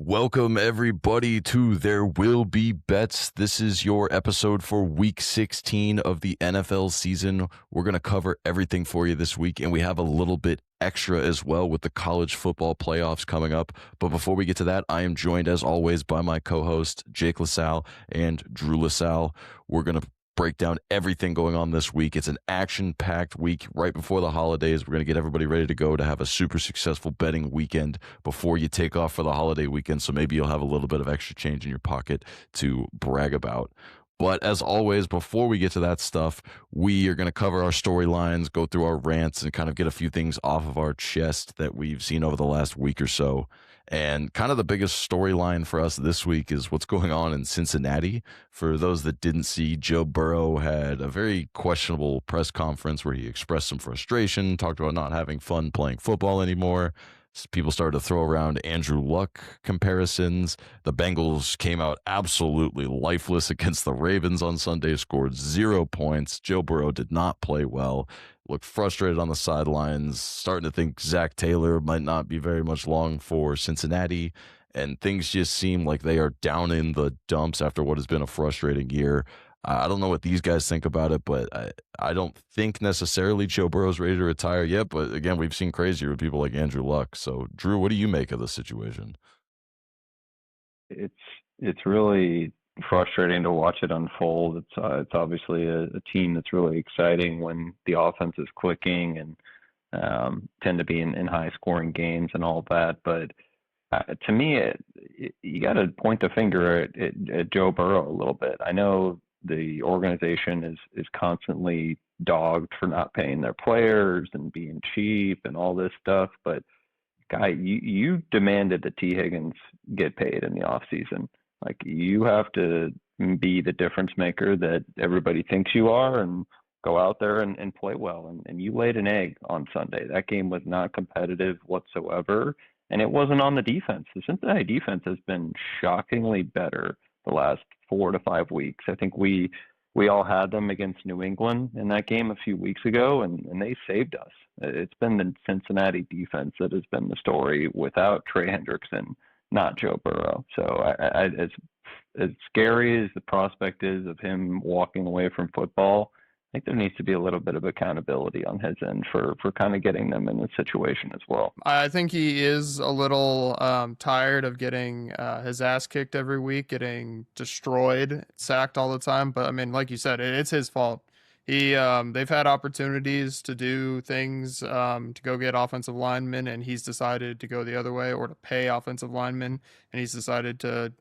Welcome, everybody, to There Will Be Bets. This is your episode for Week 16 of the NFL season. We're going to cover everything for you this week, and we have a little bit extra as well with the college football playoffs coming up. But before we get to that, I am joined, as always, by my co-host, Jake LaSalle and Drew LaSalle. We're going to break down everything going on this week. It's an action-packed week right before the holidays. We're going to get everybody ready to go to have a super successful betting weekend before you take off for the holiday weekend. So maybe you'll have a little bit of extra change in your pocket to brag about. But as always, before we get to that stuff, we are going to cover our storylines, go through our rants, and kind of get a few things off of our chest that we've seen over the last week or so. And kind of the biggest storyline for us this week is what's going on in Cincinnati. For those that didn't see, Joe Burrow had a very questionable press conference where he expressed some frustration, talked about not having fun playing football anymore. People started to throw around Andrew Luck comparisons. The Bengals came out absolutely lifeless against the Ravens on Sunday, scored 0 points. Joe Burrow did not play well, looked frustrated on the sidelines, starting to think Zach Taylor might not be very much long for Cincinnati. And things just seem like they are down in the dumps after what has been a frustrating year. I don't know what these guys think about it, but I don't think necessarily Joe Burrow's ready to retire yet. But again, we've seen crazier with people like Andrew Luck. So, Drew, what do you make of the situation? It's really frustrating to watch it unfold. It's obviously a team that's really exciting when the offense is clicking and tend to be in high scoring games and all that. But to me, you got to point the finger at Joe Burrow a little bit. I know the organization is constantly dogged for not paying their players and being cheap and all this stuff, but guy, you demanded that T. Higgins get paid in the offseason. Like, you have to be the difference maker that everybody thinks you are and go out there and play well. And you laid an egg on Sunday. That game was not competitive whatsoever, and it wasn't on the defense. The Cincinnati defense has been shockingly better the last 4 to 5 weeks. I think we all had them against New England in that game a few weeks ago, and they saved us. It's been the Cincinnati defense that has been the story without Trey Hendrickson, not Joe Burrow. So as scary as the prospect is of him walking away from football, I think there needs to be a little bit of accountability on his end for kind of getting them in this situation as well. I think he is a little tired of getting his ass kicked every week, getting destroyed, sacked all the time. But I mean, like you said, it's his fault. They've had opportunities to do things, to go get offensive linemen, and he's decided to go the other way, or to pay offensive linemen, and he's decided to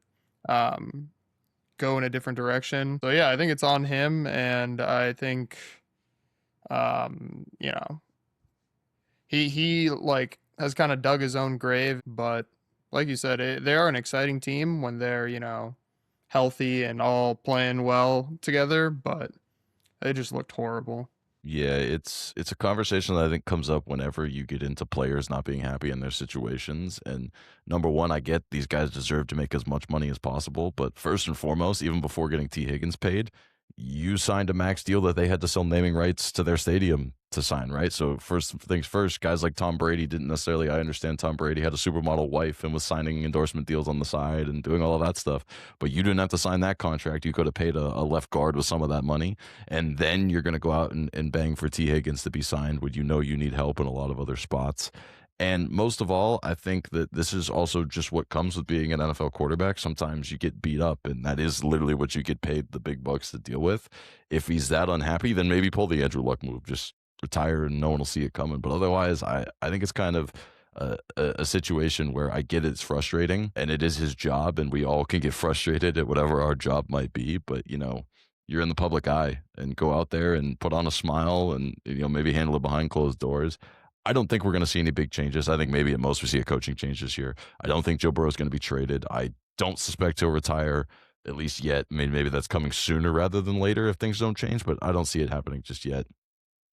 go in a different direction. So yeah, I think it's on him, and I think, you know, he like has kind of dug his own grave. But like you said, they are an exciting team when they're, healthy and all playing well together, but they just looked horrible. Yeah, it's a conversation that I think comes up whenever you get into players not being happy in their situations. And number one, I get these guys deserve to make as much money as possible, but first and foremost, even before getting T. Higgins paid, you signed a max deal that they had to sell naming rights to their stadium to sign, right? So first things first, guys like Tom Brady didn't necessarily, I understand Tom Brady had a supermodel wife and was signing endorsement deals on the side and doing all of that stuff, but you didn't have to sign that contract. You could have paid a left guard with some of that money, and then you're going to go out and bang for T. Higgins to be signed when you know you need help in a lot of other spots. And most of all, I think that this is also just what comes with being an NFL quarterback. Sometimes you get beat up, and that is literally what you get paid the big bucks to deal with. If he's that unhappy, then maybe pull the Andrew Luck move. Just retire and no one will see it coming. But otherwise, I think it's kind of a situation where I get it's frustrating, and it is his job, and we all can get frustrated at whatever our job might be. But, you're in the public eye, and go out there and put on a smile and, maybe handle it behind closed doors. I don't think we're going to see any big changes. I think maybe at most we see a coaching change this year. I don't think Joe Burrow is going to be traded. I don't suspect he'll retire, at least yet. I mean, maybe that's coming sooner rather than later if things don't change, but I don't see it happening just yet.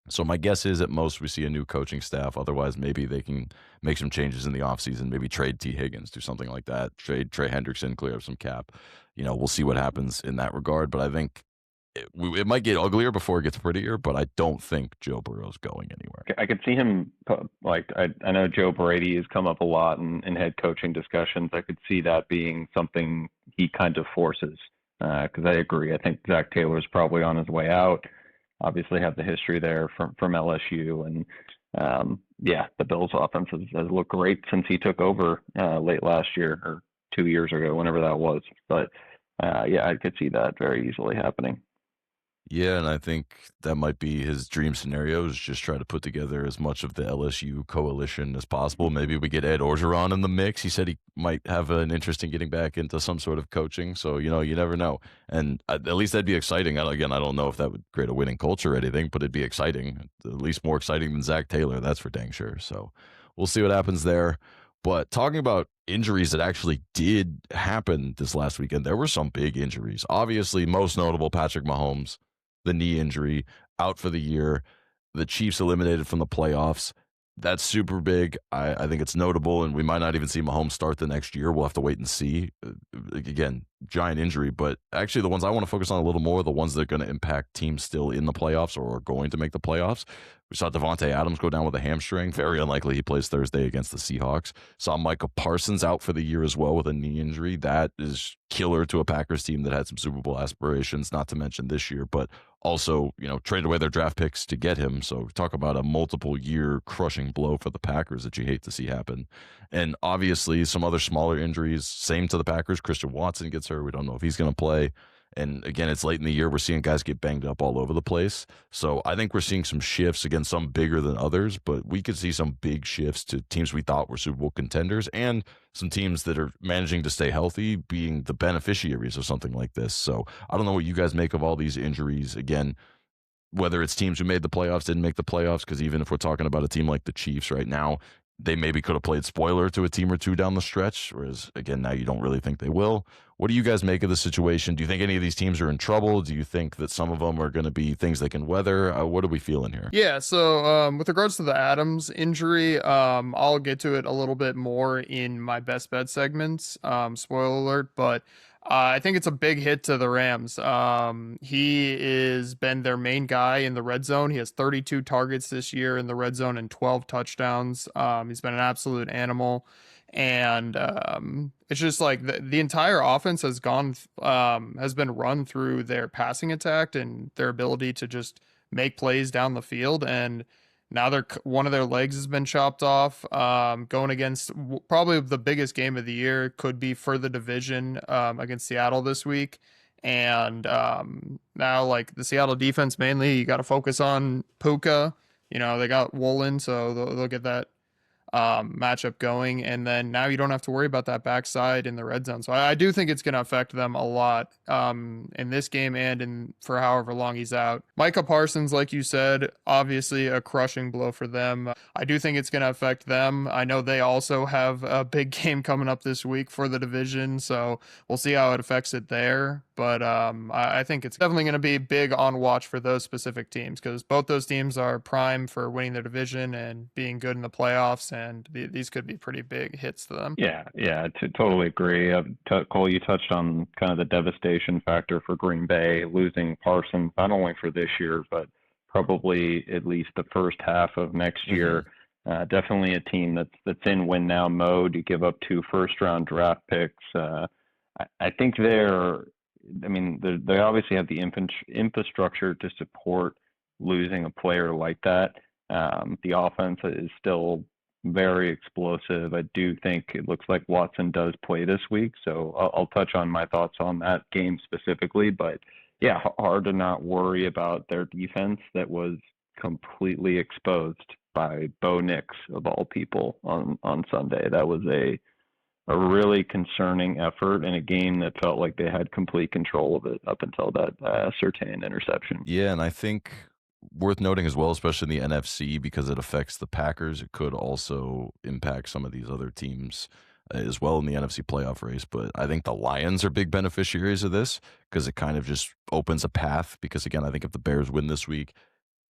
So my guess is at most we see a new coaching staff. Otherwise, maybe they can make some changes in the offseason, maybe trade T. Higgins, do something like that, trade Trey Hendrickson, clear up some cap. We'll see what happens in that regard. But I think it might get uglier before it gets prettier, but I don't think Joe Burrow's going anywhere. I could see him like I know Joe Brady has come up a lot in head coaching discussions. I could see that being something he kind of forces because I agree. I think Zach Taylor's probably on his way out. Obviously, have the history there from LSU, and yeah, the Bills' offense has looked great since he took over late last year or 2 years ago, whenever that was. But yeah, I could see that very easily happening. Yeah, and I think that might be his dream scenario is just try to put together as much of the LSU coalition as possible. Maybe we get Ed Orgeron in the mix. He said he might have an interest in getting back into some sort of coaching. So, you never know. And at least that'd be exciting. Again, I don't know if that would create a winning culture or anything, but it'd be exciting. At least more exciting than Zach Taylor. That's for dang sure. So we'll see what happens there. But talking about injuries that actually did happen this last weekend, there were some big injuries. Obviously, most notable, Patrick Mahomes, the knee injury, out for the year. The Chiefs eliminated from the playoffs. That's super big. I think it's notable, and we might not even see Mahomes start the next year. We'll have to wait and see. Again, giant injury, but actually the ones I want to focus on a little more are the ones that are going to impact teams still in the playoffs or are going to make the playoffs. We saw Devontae Adams go down with a hamstring. Very unlikely he plays Thursday against the Seahawks. Saw Micah Parsons out for the year as well with a knee injury. That is killer to a Packers team that had some Super Bowl aspirations, not to mention this year, but also, traded away their draft picks to get him. So talk about a multiple year crushing blow for the Packers that you hate to see happen. And obviously some other smaller injuries, same to the Packers. Christian Watson gets hurt. We don't know if he's going to play. And again, it's late in the year. We're seeing guys get banged up all over the place. So I think we're seeing some shifts, again, some bigger than others, but we could see some big shifts to teams we thought were Super Bowl contenders and some teams that are managing to stay healthy being the beneficiaries of something like this. So I don't know what you guys make of all these injuries. Again, whether it's teams who made the playoffs, didn't make the playoffs, because even if we're talking about a team like the Chiefs right now, they maybe could have played spoiler to a team or two down the stretch, whereas, again, now you don't really think they will. What do you guys make of the situation? Do you think any of these teams are in trouble? Do you think that some of them are going to be things they can weather? What are we feeling here? Yeah, so with regards to the Adams injury, I'll get to it a little bit more in my best bet segments. Spoiler alert, but I think it's a big hit to the Rams. He is been their main guy in the red zone. He has 32 targets this year in the red zone and 12 touchdowns. He's been an absolute animal. And it's just like the entire offense has been run through their passing attack and their ability to just make plays down the field. And now one of their legs has been chopped off. Going against probably the biggest game of the year, could be for the division against Seattle this week. And now, like the Seattle defense, mainly you got to focus on Puka. They got Woolen, so they'll get that matchup going, and then now you don't have to worry about that backside in the red zone. So I do think it's going to affect them a lot in this game and for however long he's out. Micah Parsons, like you said, obviously a crushing blow for them. I do think it's going to affect them. I know they also have a big game coming up this week for the division, so we'll see how it affects it there. But I think it's definitely going to be big on watch for those specific teams because both those teams are prime for winning their division and being good in the playoffs, and these could be pretty big hits to them. Yeah, totally agree. Cole, you touched on kind of the devastation factor for Green Bay, losing Parsons, not only for this year, but probably at least the first half of next year. Definitely a team that's in win now mode. You give up 2 first-round draft picks. I think they obviously have the infrastructure to support losing a player like that. The offense is still very explosive. I do think it looks like Watson does play this week, so I'll touch on my thoughts on that game specifically. But yeah, hard to not worry about their defense that was completely exposed by Bo Nix of all people on Sunday. That was a really concerning effort in a game that felt like they had complete control of it up until that Surtain interception. Yeah, and I think worth noting as well, especially in the NFC, because it affects the Packers, it could also impact some of these other teams as well in the NFC playoff race. But I think the Lions are big beneficiaries of this because it kind of just opens a path. Because again, I think if the Bears win this week,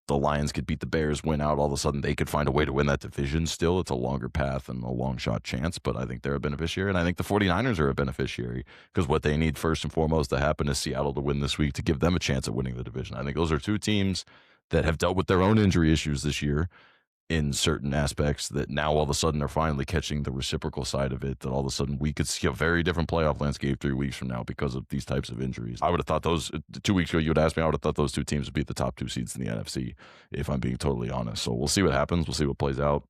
the Lions could beat the Bears, win out, all of a sudden they could find a way to win that division still. It's a longer path and a long shot chance, but I think they're a beneficiary, and I think the 49ers are a beneficiary because what they need first and foremost to happen is Seattle to win this week to give them a chance at winning the division. I think those are two teams that have dealt with their own injury issues this year in certain aspects that now all of a sudden are finally catching the reciprocal side of it, that all of a sudden we could see a very different playoff landscape 3 weeks from now because of these types of injuries. I would have thought those 2 weeks ago, you would ask me, I would have thought those two teams would be the top 2 seeds in the NFC, if I'm being totally honest. So we'll see what happens. We'll see what plays out.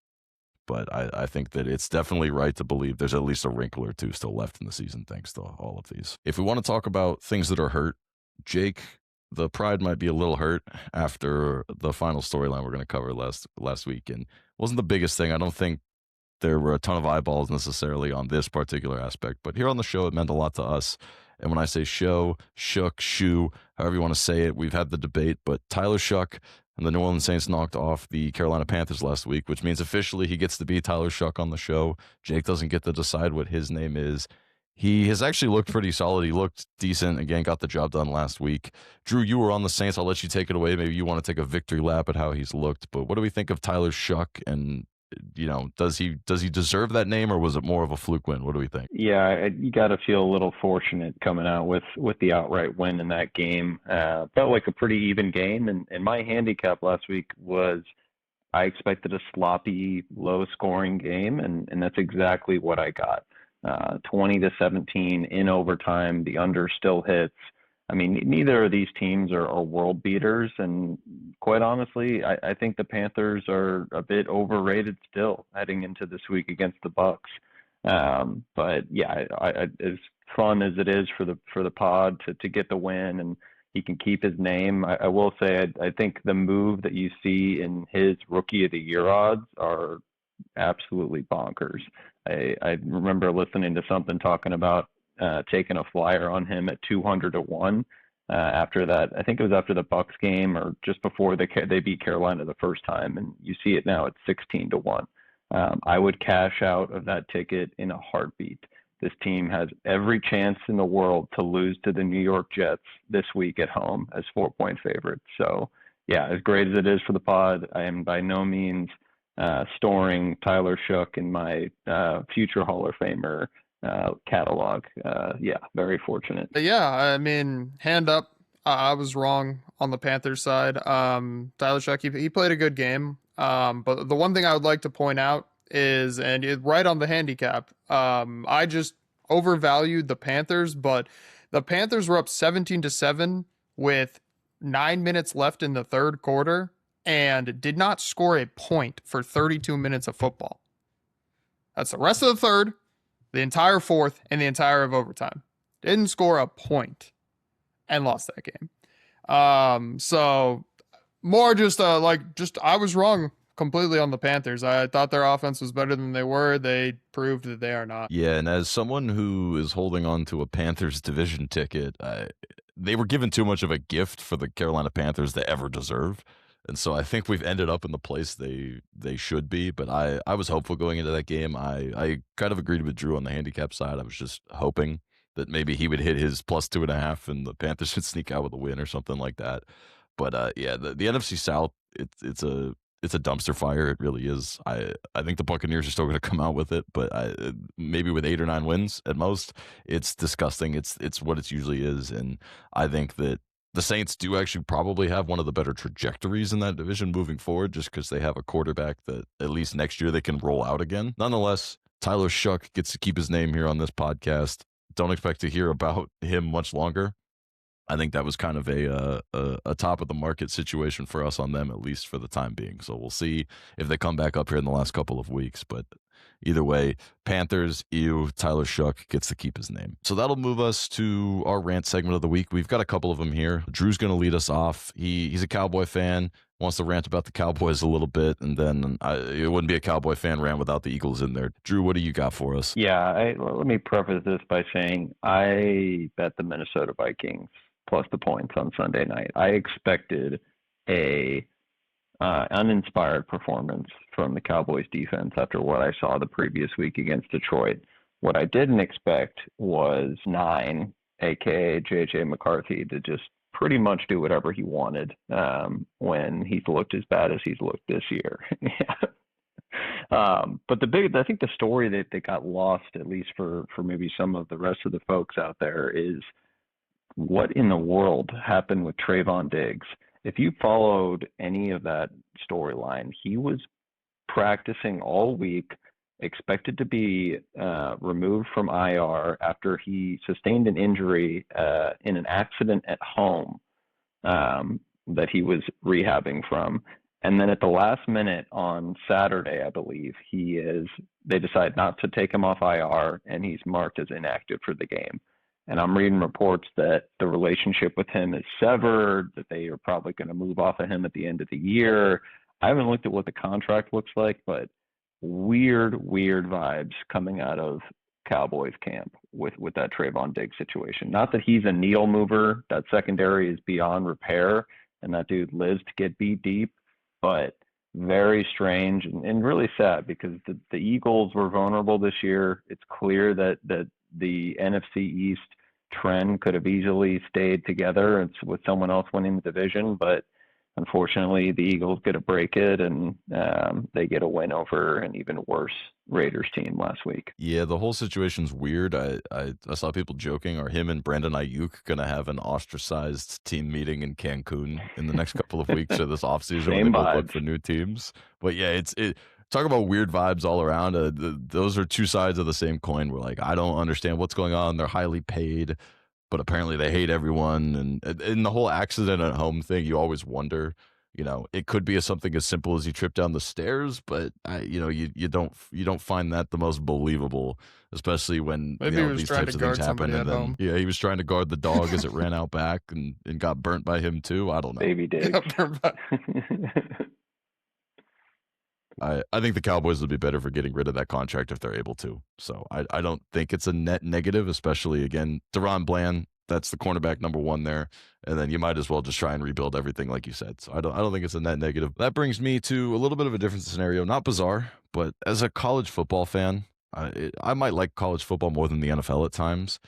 But I think that it's definitely right to believe there's at least a wrinkle or two still left in the season thanks to all of these. If we want to talk about things that are hurt, Jake, the pride might be a little hurt after the final storyline we're going to cover last week. And it wasn't the biggest thing. I don't think there were a ton of eyeballs necessarily on this particular aspect. But here on the show, it meant a lot to us. And when I say show, shook, shoe, however you want to say it, we've had the debate. But Tyler Shuck and the New Orleans Saints knocked off the Carolina Panthers last week, which means officially he gets to be Tyler Shuck on the show. Jake doesn't get to decide what his name is. He has actually looked pretty solid. He looked decent. Again, got the job done last week. Drew, you were on the Saints. I'll let you take it away. Maybe you want to take a victory lap at how he's looked. But what do we think of Tyler Shuck? And, does he deserve that name, or was it more of a fluke win? What do we think? Yeah, you got to feel a little fortunate coming out with the outright win in that game. Felt like a pretty even game. And my handicap last week was I expected a sloppy, low-scoring game, and that's exactly what I got. 20-17 in overtime. The under still hits. I mean, neither of these teams are world beaters, and quite honestly, I think the Panthers are a bit overrated still heading into this week against the Bucks. But yeah, as fun as it is for the pod to get the win and he can keep his name, I will say I think the move that you see in his Rookie of the Year odds are absolutely bonkers. I remember listening to something talking about taking a flyer on him at 200-1 after that. I think it was after the Bucks game or just before they beat Carolina the first time, and you see it now at 16-1. I would cash out of that ticket in a heartbeat. This team has every chance in the world to lose to the New York Jets this week at home as 4-point favorites. So yeah, as great as it is for the pod, I am by no means storing Tyler Shuck in my future Hall of Famer catalog. Yeah, very fortunate. Yeah, I mean, hand up, I was wrong on the Panthers side. Tyler Shuck, he played a good game. But the one thing I would like to point out is, and right on the handicap, I just overvalued the Panthers, but the Panthers were up 17-7 with 9 minutes left in the third quarter and did not score a point for 32 minutes of football. That's the rest of the third, the entire fourth, and the entire of overtime. Didn't score a point and lost that game. So more just I was wrong completely on the Panthers. I thought their offense was better than they were. They proved that they are not. Yeah, and as someone who is holding on to a Panthers division ticket, they were given too much of a gift for the Carolina Panthers to ever deserve. And so I think we've ended up in the place they should be. But I was hopeful going into that game. I kind of agreed with Drew on the handicap side. I was just hoping that maybe he would hit his +2.5 and the Panthers should sneak out with a win or something like that. But yeah, the NFC South, it's a dumpster fire. It really is. I think the Buccaneers are still going to come out with it, but maybe with 8 or 9 wins at most. It's disgusting. It's what it usually is, and I think that the Saints do actually probably have one of the better trajectories in that division moving forward, just because they have a quarterback that at least next year they can roll out again. Nonetheless, Tyler Shuck gets to keep his name here on this podcast. Don't expect to hear about him much longer. I think that was kind of a top of the market situation for us on them, at least for the time being. So we'll see if they come back up here in the last couple of weeks. But either way, Panthers, Tyler Shuck gets to keep his name. So that'll move us to our rant segment of the week. We've got a couple of them here. Drew's going to lead us off. He's a Cowboy fan, wants to rant about the Cowboys a little bit, and then it wouldn't be a Cowboy fan rant without the Eagles in there. Drew, what do you got for us? Yeah, let me preface this by saying I bet the Minnesota Vikings plus the points on Sunday night. I expected a uninspired performance from the Cowboys defense after what I saw the previous week against Detroit. What I didn't expect was 9, aka JJ McCarthy, to just pretty much do whatever he wanted when he's looked as bad as he's looked this year. Yeah. But I think the story that got lost, at least for maybe some of the rest of the folks out there, is what in the world happened with Trayvon Diggs. If you followed any of that storyline, he was practicing all week, expected to be removed from IR after he sustained an injury in an accident at home that he was rehabbing from. And then at the last minute on Saturday, I believe, they decide not to take him off IR, and he's marked as inactive for the game. And I'm reading reports that the relationship with him is severed, that they are probably going to move off of him at the end of the year. I haven't looked at what the contract looks like, but weird vibes coming out of Cowboys camp with that Trayvon Diggs situation. Not that he's a needle mover. That secondary is beyond repair, and that dude lives to get beat deep, but very strange and really sad because the Eagles were vulnerable this year. It's clear that the NFC East trend could have easily stayed together with someone else winning the division, but unfortunately the Eagles get to break it, and they get a win over an even worse Raiders team last week. Yeah, the whole situation's weird. I saw people joking, are him and Brandon Ayuk going to have an ostracized team meeting in Cancun in the next couple of weeks or this offseason when they both look for new teams? But yeah, talk about weird vibes all around. Those are two sides of the same coin. We're like, I don't understand what's going on. They're highly paid, but apparently they hate everyone. And in the whole accident at home thing, you always wonder, it could be something as simple as you trip down the stairs, but you don't find that the most believable, especially when these types of things happen. And then he was trying to guard the dog as it ran out back and got burnt by him too. I don't know. Baby did. I think the Cowboys would be better for getting rid of that contract if they're able to. So I don't think it's a net negative, especially, again, Deron Bland, that's the cornerback number one there. And then you might as well just try and rebuild everything like you said. So I don't think it's a net negative. That brings me to a little bit of a different scenario, not bizarre, but as a college football fan, I might like college football more than the NFL at times.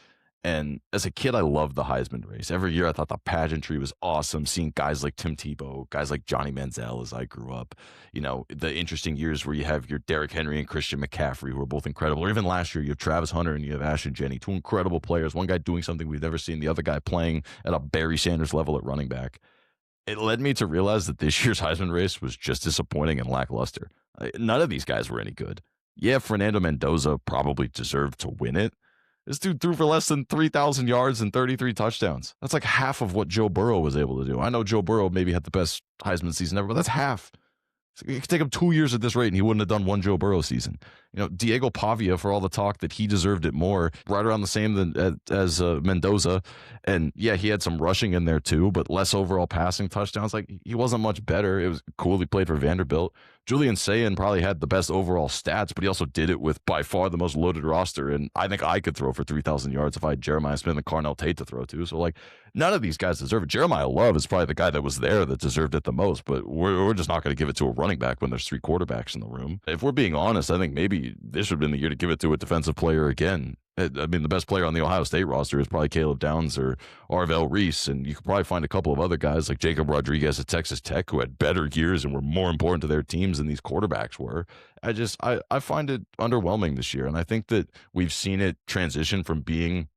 And as a kid, I loved the Heisman race. Every year, I thought the pageantry was awesome. Seeing guys like Tim Tebow, guys like Johnny Manziel as I grew up. The interesting years where you have your Derrick Henry and Christian McCaffrey, who are both incredible. Or even last year, you have Travis Hunter and you have Ashton Jenney, two incredible players. One guy doing something we've never seen, the other guy playing at a Barry Sanders level at running back. It led me to realize that this year's Heisman race was just disappointing and lackluster. None of these guys were any good. Yeah, Fernando Mendoza probably deserved to win it. This dude threw for less than 3,000 yards and 33 touchdowns. That's like half of what Joe Burrow was able to do. I know Joe Burrow maybe had the best Heisman season ever, but that's half. It could take him 2 years at this rate, and he wouldn't have done one Joe Burrow season. Diego Pavia, for all the talk that he deserved it more, right around the same as Mendoza. And yeah, he had some rushing in there too, but less overall passing touchdowns. Like, he wasn't much better. It was cool he played for Vanderbilt. Julian Sayin probably had the best overall stats, but he also did it with by far the most loaded roster. And I think I could throw for 3,000 yards if I had Jeremiah Smith and Carnell Tate to throw to. So, none of these guys deserve it. Jeremiah Love is probably the guy that was there that deserved it the most, but we're just not going to give it to a running back when there's three quarterbacks in the room. If we're being honest, I think maybe this would have been the year to give it to a defensive player again. I mean, the best player on the Ohio State roster is probably Caleb Downs or Arvell Reese, and you could probably find a couple of other guys like Jacob Rodriguez at Texas Tech who had better years and were more important to their teams than these quarterbacks were. I find it underwhelming this year, and I think that we've seen it transition from being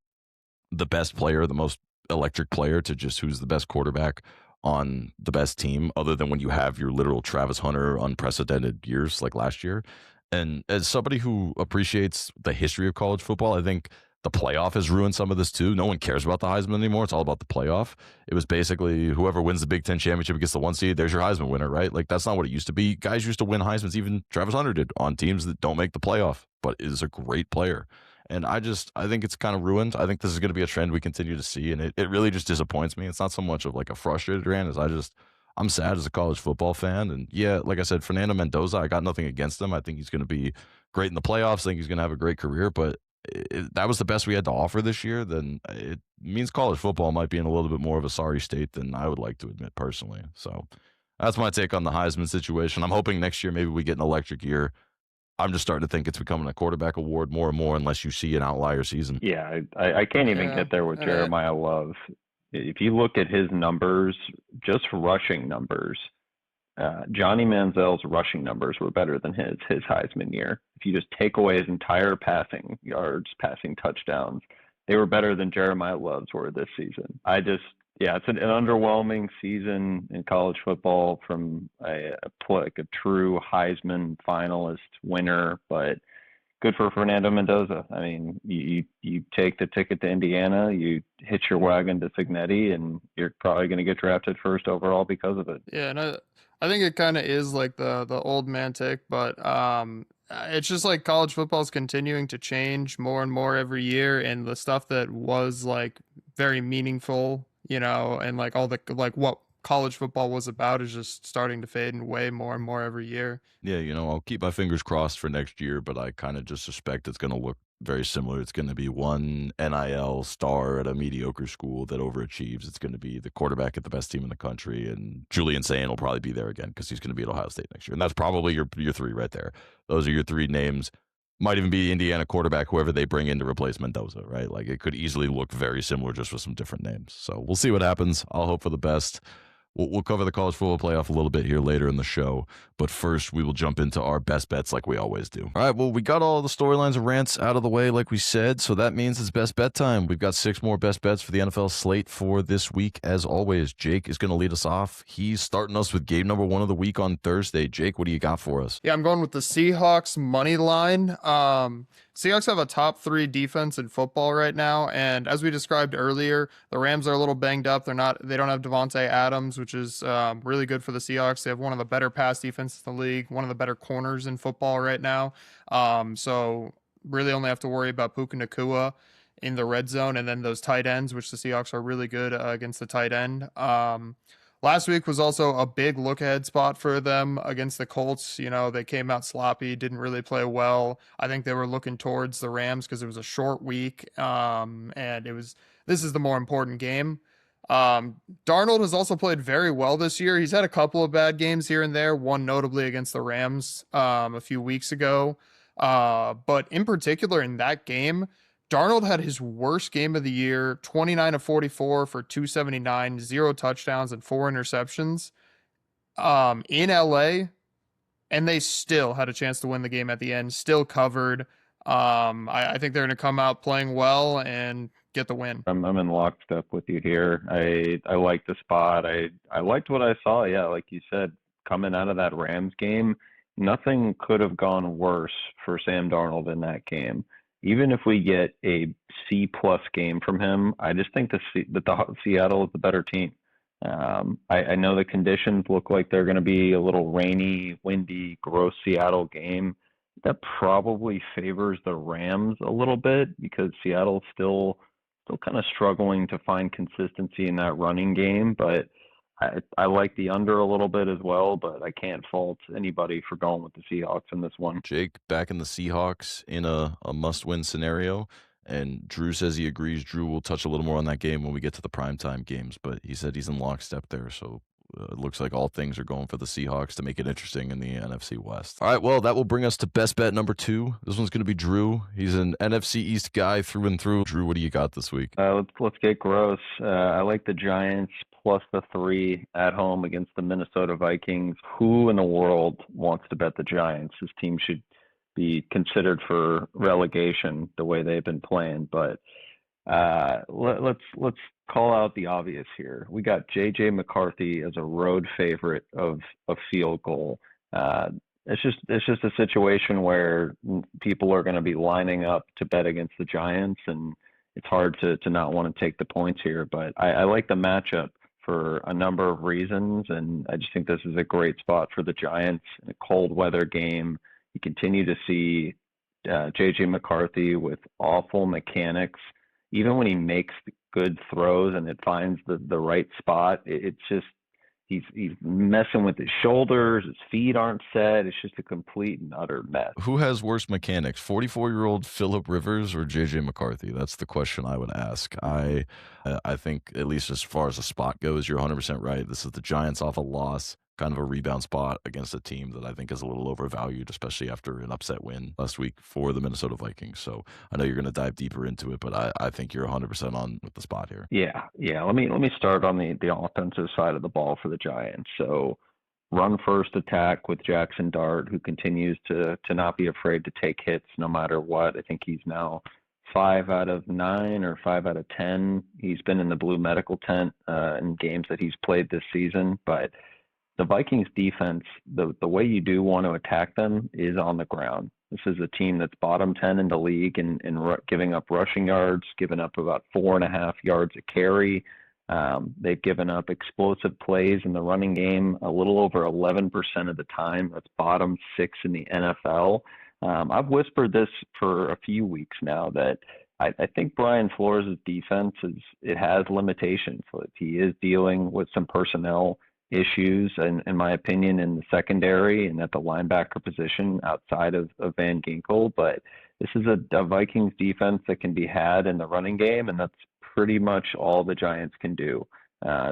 the best player, the most electric player, to just who's the best quarterback on the best team, other than when you have your literal Travis Hunter unprecedented years like last year. And as somebody who appreciates the history of college football, I think the playoff has ruined some of this too. No one cares about the Heisman anymore. It's all about the playoff. It was basically whoever wins the Big Ten championship gets the one seed. There's your Heisman winner, right? Like, that's not what it used to be. Guys used to win Heismans. Even Travis Hunter did on teams that don't make the playoff, but is a great player. And I think it's kind of ruined. I think this is going to be a trend we continue to see. And it really just disappoints me. It's not so much of like a frustrated rant as I'm sad as a college football fan. And yeah, like I said, Fernando Mendoza, I got nothing against him. I think he's going to be great in the playoffs. I think he's going to have a great career, but if that was the best we had to offer this year, then it means college football might be in a little bit more of a sorry state than I would like to admit personally. So that's my take on the Heisman situation. I'm hoping next year maybe we get an electric year. I'm just starting to think it's becoming a quarterback award more and more unless you see an outlier season. Yeah, I can't even get there with Jeremiah Love. if you look at his numbers, just rushing numbers, Johnny Manziel's rushing numbers were better than his Heisman year. If you just take away his entire passing yards, passing touchdowns, they were better than Jeremiah Love's were this season. It's an underwhelming season in college football from a true Heisman finalist winner, but good for Fernando Mendoza. I mean, you take the ticket to Indiana, you hitch your wagon to Cignetti, and you're probably going to get drafted first overall because of it. Yeah, and I think it kind of is like the old man take, but it's just like college football is continuing to change more and more every year, and the stuff that was like very meaningful, and like all the like what college football was about is just starting to fade away more and more every year. Yeah, I'll keep my fingers crossed for next year, but I kind of just suspect it's going to look very similar. It's going to be one NIL star at a mediocre school that overachieves. It's going to be the quarterback at the best team in the country, and Julian Sayin will probably be there again because he's going to be at Ohio State next year. And that's probably your three right there. Those are your three names. Might even be Indiana quarterback, whoever they bring in to replace Mendoza, right? Like it could easily look very similar just with some different names. So we'll see what happens. I'll hope for the best. We'll cover the college football playoff a little bit here later in the show, but first we will jump into our best bets like we always do. All right, well, we got all the storylines and rants out of the way like we said, so that means it's best bet time. We've got 6 more best bets for the NFL slate for this week. As always, Jake is going to lead us off. He's starting us with game number 1 of the week on Thursday. Jake, what do you got for us? Yeah, I'm going with the Seahawks money line. Seahawks have a top 3 defense in football right now, and as we described earlier, the Rams are a little banged up. They don't have Devontae Adams, which is really good for the Seahawks. They have one of the better pass defenses in the league, one of the better corners in football right now. So really only have to worry about Puka Nacua in the red zone, and then those tight ends, which the Seahawks are really good against the tight end. Last week was also a big look ahead spot for them against the Colts. They came out sloppy, didn't really play well. I think they were looking towards the Rams because it was a short week. And this is the more important game. Darnold has also played very well this year. He's had a couple of bad games here and there, one notably against the Rams a few weeks ago. But in particular in that game, Darnold had his worst game of the year, 29 of 44 for 279, 0 touchdowns and 4 interceptions in LA, and they still had a chance to win the game at the end, still covered. I think they're going to come out playing well and get the win. I'm in lockstep with you here. I like the spot. I liked what I saw. Yeah, like you said, coming out of that Rams game, nothing could have gone worse for Sam Darnold in that game. Even if we get a C+ game from him, I just think that Seattle is the better team. I know the conditions look like they're going to be a little rainy, windy, gross Seattle game. That probably favors the Rams a little bit because Seattle's still kind of struggling to find consistency in that running game. But I like the under a little bit as well, but I can't fault anybody for going with the Seahawks in this one. Jake, back in the Seahawks in a must-win scenario, and Drew says he agrees. Drew will touch a little more on that game when we get to the primetime games, but he said he's in lockstep there, so it looks like all things are going for the Seahawks to make it interesting in the NFC West. All right, well, that will bring us to best bet number 2. This one's going to be Drew. He's an NFC East guy through and through. Drew, what do you got this week? Let's get gross. I like the Giants plus the 3 at home against the Minnesota Vikings. Who in the world wants to bet the Giants? This team should be considered for relegation the way they've been playing, but let's call out the obvious here. We got J.J. McCarthy as a road favorite of a field goal. It's just a situation where people are going to be lining up to bet against the Giants, and it's hard to not want to take the points here. But I like the matchup for a number of reasons, and I just think this is a great spot for the Giants in a cold weather game. You continue to see J.J. McCarthy with awful mechanics. Even when he makes good throws and it finds the right spot, it's just he's messing with his shoulders. His feet aren't set. It's just a complete and utter mess. Who has worse mechanics, 44-year-old Phillip Rivers or J.J. McCarthy? That's the question I would ask. I think, at least as far as the spot goes, you're 100% right. This is the Giants off a loss. kind of a rebound spot against a team that I think is a little overvalued, especially after an upset win last week for the Minnesota Vikings. So I know you're going to dive deeper into it, but I think you're 100% on with the spot here. Yeah. Let me start on the offensive side of the ball for the Giants. So run first attack with Jackson Dart, who continues to not be afraid to take hits no matter what. I think he's now 5 out of 9 or 5 out of 10. He's been in the blue medical tent in games that he's played this season. But the Vikings defense, the way you do want to attack them is on the ground. This is a team that's bottom 10 in the league in giving up rushing yards, giving up about 4.5 yards a carry. They've given up explosive plays in the running game a little over 11% of the time. That's bottom 6 in the NFL. I've whispered this for a few weeks now that I think Brian Flores' defense has limitations. He is dealing with some personnel issues, in my opinion, in the secondary and at the linebacker position outside of Van Ginkel. But this is a Vikings defense that can be had in the running game, and that's pretty much all the Giants can do.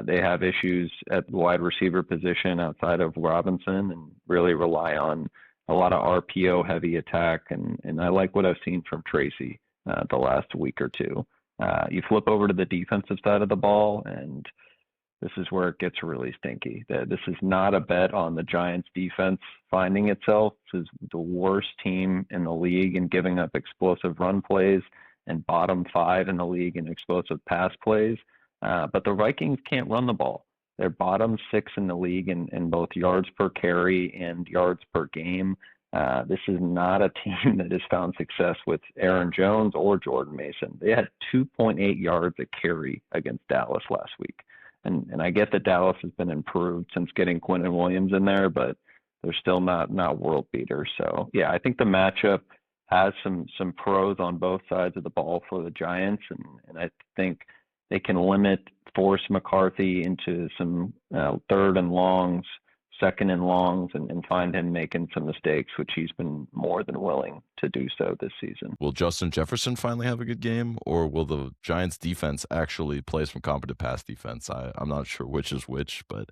They have issues at the wide receiver position outside of Robinson and really rely on a lot of RPO heavy attack. And I like what I've seen from Tracy the last week or two. You flip over to the defensive side of the ball, and this is where it gets really stinky. This is not a bet on the Giants defense finding itself. This is the worst team in the league in giving up explosive run plays and bottom 5 in the league in explosive pass plays. But the Vikings can't run the ball. They're bottom 6 in the league in both yards per carry and yards per game. This is not a team that has found success with Aaron Jones or Jordan Mason. They had 2.8 yards a carry against Dallas last week. And I get that Dallas has been improved since getting Quentin Williams in there, but they're still not world beaters. So, yeah, I think the matchup has some pros on both sides of the ball for the Giants, and I think they can limit Forrest McCarthy into some third and longs, second and longs, and find him making some mistakes, which he's been more than willing to do so this season. Will Justin Jefferson finally have a good game, or will the Giants defense actually play some competent pass defense? I'm not sure which is which, but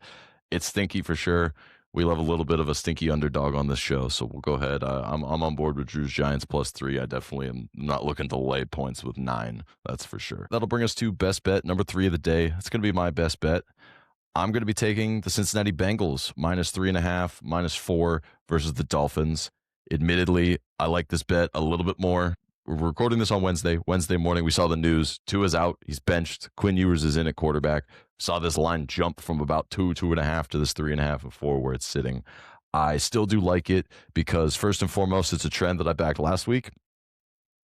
it's stinky for sure. We love a little bit of a stinky underdog on this show, so we'll go ahead. I'm on board with Drew's Giants +3. I definitely am not looking to lay points with 9. That's for sure. That'll bring us to best bet number 3 of the day. It's going to be my best bet. I'm going to be taking the Cincinnati Bengals -3.5, -4 versus the Dolphins. Admittedly, I like this bet a little bit more. We're recording this on Wednesday morning. We saw the news. Tua's out. He's benched. Quinn Ewers is in at quarterback. Saw this line jump from about 2.5 to this 3.5 and 4 where it's sitting. I still do like it because first and foremost, it's a trend that I backed last week.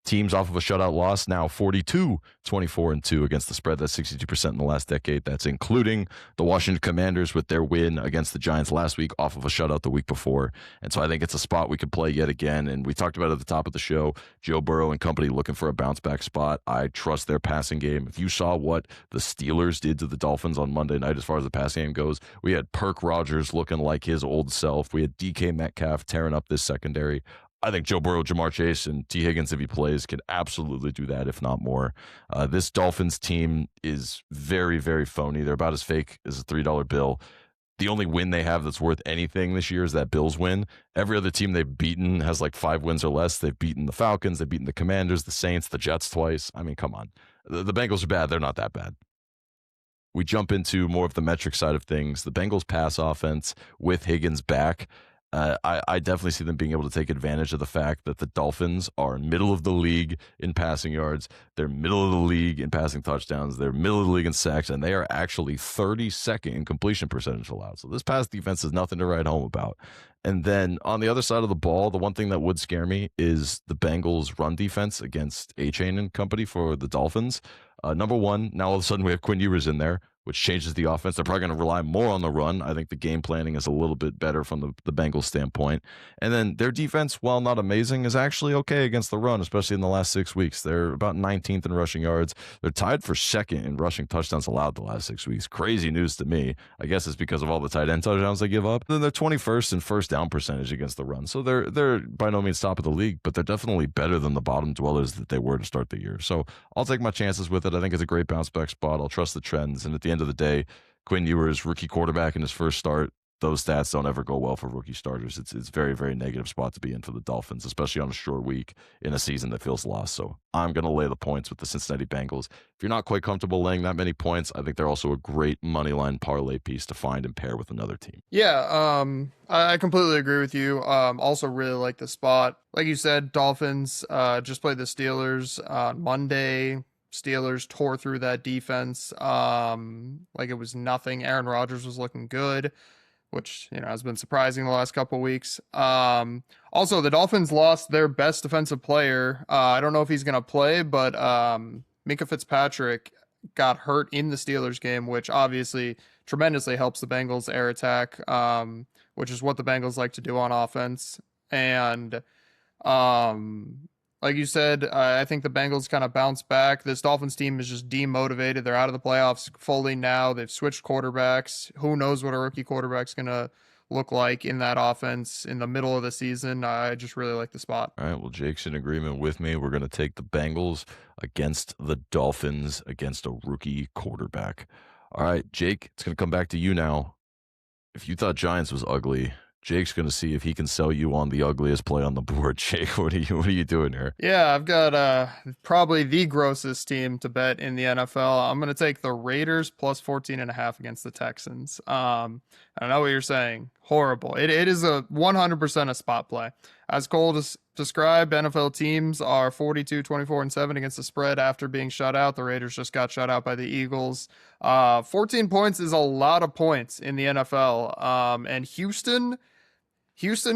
Teams off of a shutout loss now 42-24-2 against the spread. That's 62% in the last decade. That's including the Washington Commanders with their win against the Giants last week off of a shutout the week before. And so I think it's a spot we could play yet again. And we talked about it at the top of the show, Joe Burrow and company looking for a bounce back spot. I trust their passing game. If you saw what the Steelers did to the Dolphins on Monday night as far as the passing game goes, we had Perk Rogers looking like his old self. We had DK Metcalf tearing up this secondary. I think Joe Burrow, Jamar Chase, and T. Higgins, if he plays, can absolutely do that, if not more. This Dolphins team is very, very phony. They're about as fake as a $3 bill. The only win they have that's worth anything this year is that Bills win. Every other team they've beaten has like 5 wins or less. They've beaten the Falcons. They've beaten the Commanders, the Saints, the Jets twice. I mean, come on. The Bengals are bad. They're not that bad. We jump into more of the metric side of things. The Bengals pass offense with Higgins back. I definitely see them being able to take advantage of the fact that the Dolphins are middle of the league in passing yards. They're middle of the league in passing touchdowns. They're middle of the league in sacks, and they are actually 32nd in completion percentage allowed. So this pass defense is nothing to write home about. And then on the other side of the ball, the one thing that would scare me is the Bengals' run defense against A-Chain and company for the Dolphins. Number one, now all of a sudden we have Quinn Ewers in there, which changes the offense. They're probably going to rely more on the run. I think the game planning is a little bit better from the Bengals standpoint. And then their defense, while not amazing, is actually okay against the run, especially in the last 6 weeks. They're about 19th in rushing yards. They're tied for second in rushing touchdowns allowed the last 6 weeks. Crazy news to me. I guess it's because of all the tight end touchdowns they give up. Then they're 21st in first down percentage against the run. So they're by no means top of the league, but they're definitely better than the bottom dwellers that they were to start the year. So I'll take my chances with it. I think it's a great bounce back spot. I'll trust the trends. And at the end of the day, Quinn Ewers, rookie quarterback in his first start, those stats don't ever go well for rookie starters. It's very, very negative spot to be in for the Dolphins, especially on a short week in a season that feels lost. So I'm going to lay the points with the Cincinnati Bengals. If you're not quite comfortable laying that many points, I think they're also a great money line parlay piece to find and pair with another team. Yeah, I completely agree with you. Also really like the spot. Like you said, Dolphins just played the Steelers on Monday. Steelers tore through that defense like it was nothing. Aaron Rodgers was looking good, which has been surprising the last couple weeks. Also, the Dolphins lost their best defensive player. I don't know if he's gonna play, but Minka Fitzpatrick got hurt in the Steelers game, which obviously tremendously helps the Bengals air attack, which is what the Bengals like to do on offense. And like you said, I think the Bengals kind of bounce back. This Dolphins team is just demotivated. They're out of the playoffs fully now. They've switched quarterbacks. Who knows what a rookie quarterback's going to look like in that offense in the middle of the season. I just really like the spot. All right, well, Jake's in agreement with me. We're going to take the Bengals against the Dolphins against a rookie quarterback. All right, Jake, it's going to come back to you now. If you thought Giants was ugly, Jake's going to see if he can sell you on the ugliest play on the board. Jake, what are you doing here? Yeah, I've got probably the grossest team to bet in the NFL. I'm going to take the Raiders plus 14.5 against the Texans. I know what you're saying. Horrible. It is a 100% a spot play. As Cole described, NFL teams are 42, 24, and 7 against the spread after being shut out. The Raiders just got shut out by the Eagles. 14 points is a lot of points in the NFL. And Houston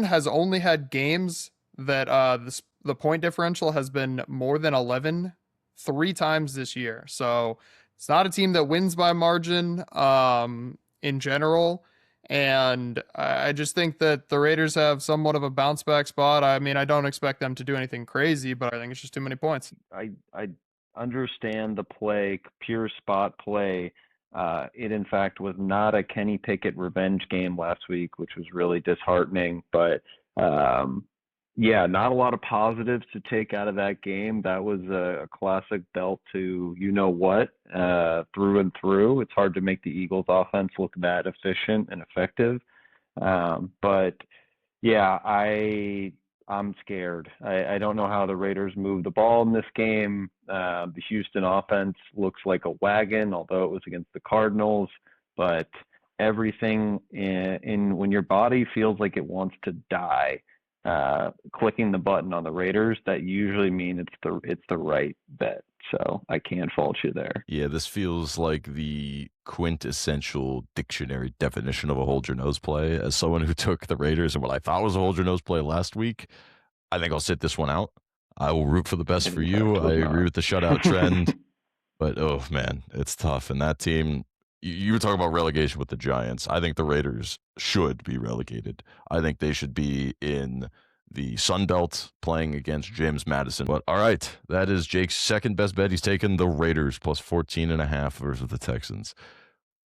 has only had games that the point differential has been more than 11 3 times this year. So it's not a team that wins by margin in general. And I just think that the Raiders have somewhat of a bounce back spot. I mean, I don't expect them to do anything crazy, but I think it's just too many points. I understand the play, pure spot play. It in fact was not a Kenny Pickett revenge game last week, which was really disheartening. But yeah, not a lot of positives to take out of that game. That was a classic belt to what through and through. It's hard to make the Eagles offense look that efficient and effective. But yeah, I'm scared. I don't know how the Raiders move the ball in this game. The Houston offense looks like a wagon, although it was against the Cardinals. But everything in when your body feels like it wants to die, clicking the button on the Raiders, that usually means it's the right bet. So I can't fault you there. Yeah, this feels like the quintessential dictionary definition of a hold your nose play. As someone who took the Raiders and what I thought was a hold your nose play last week, I think I'll sit this one out. I will root for the best for you. I agree with the shutout trend, but oh man, it's tough. And that team, you were talking about relegation with the Giants. I think the Raiders should be relegated. I think they should be in the Sun Belt playing against James Madison. But all right, that is Jake's second best bet. He's taken the Raiders plus 14.5 versus the Texans.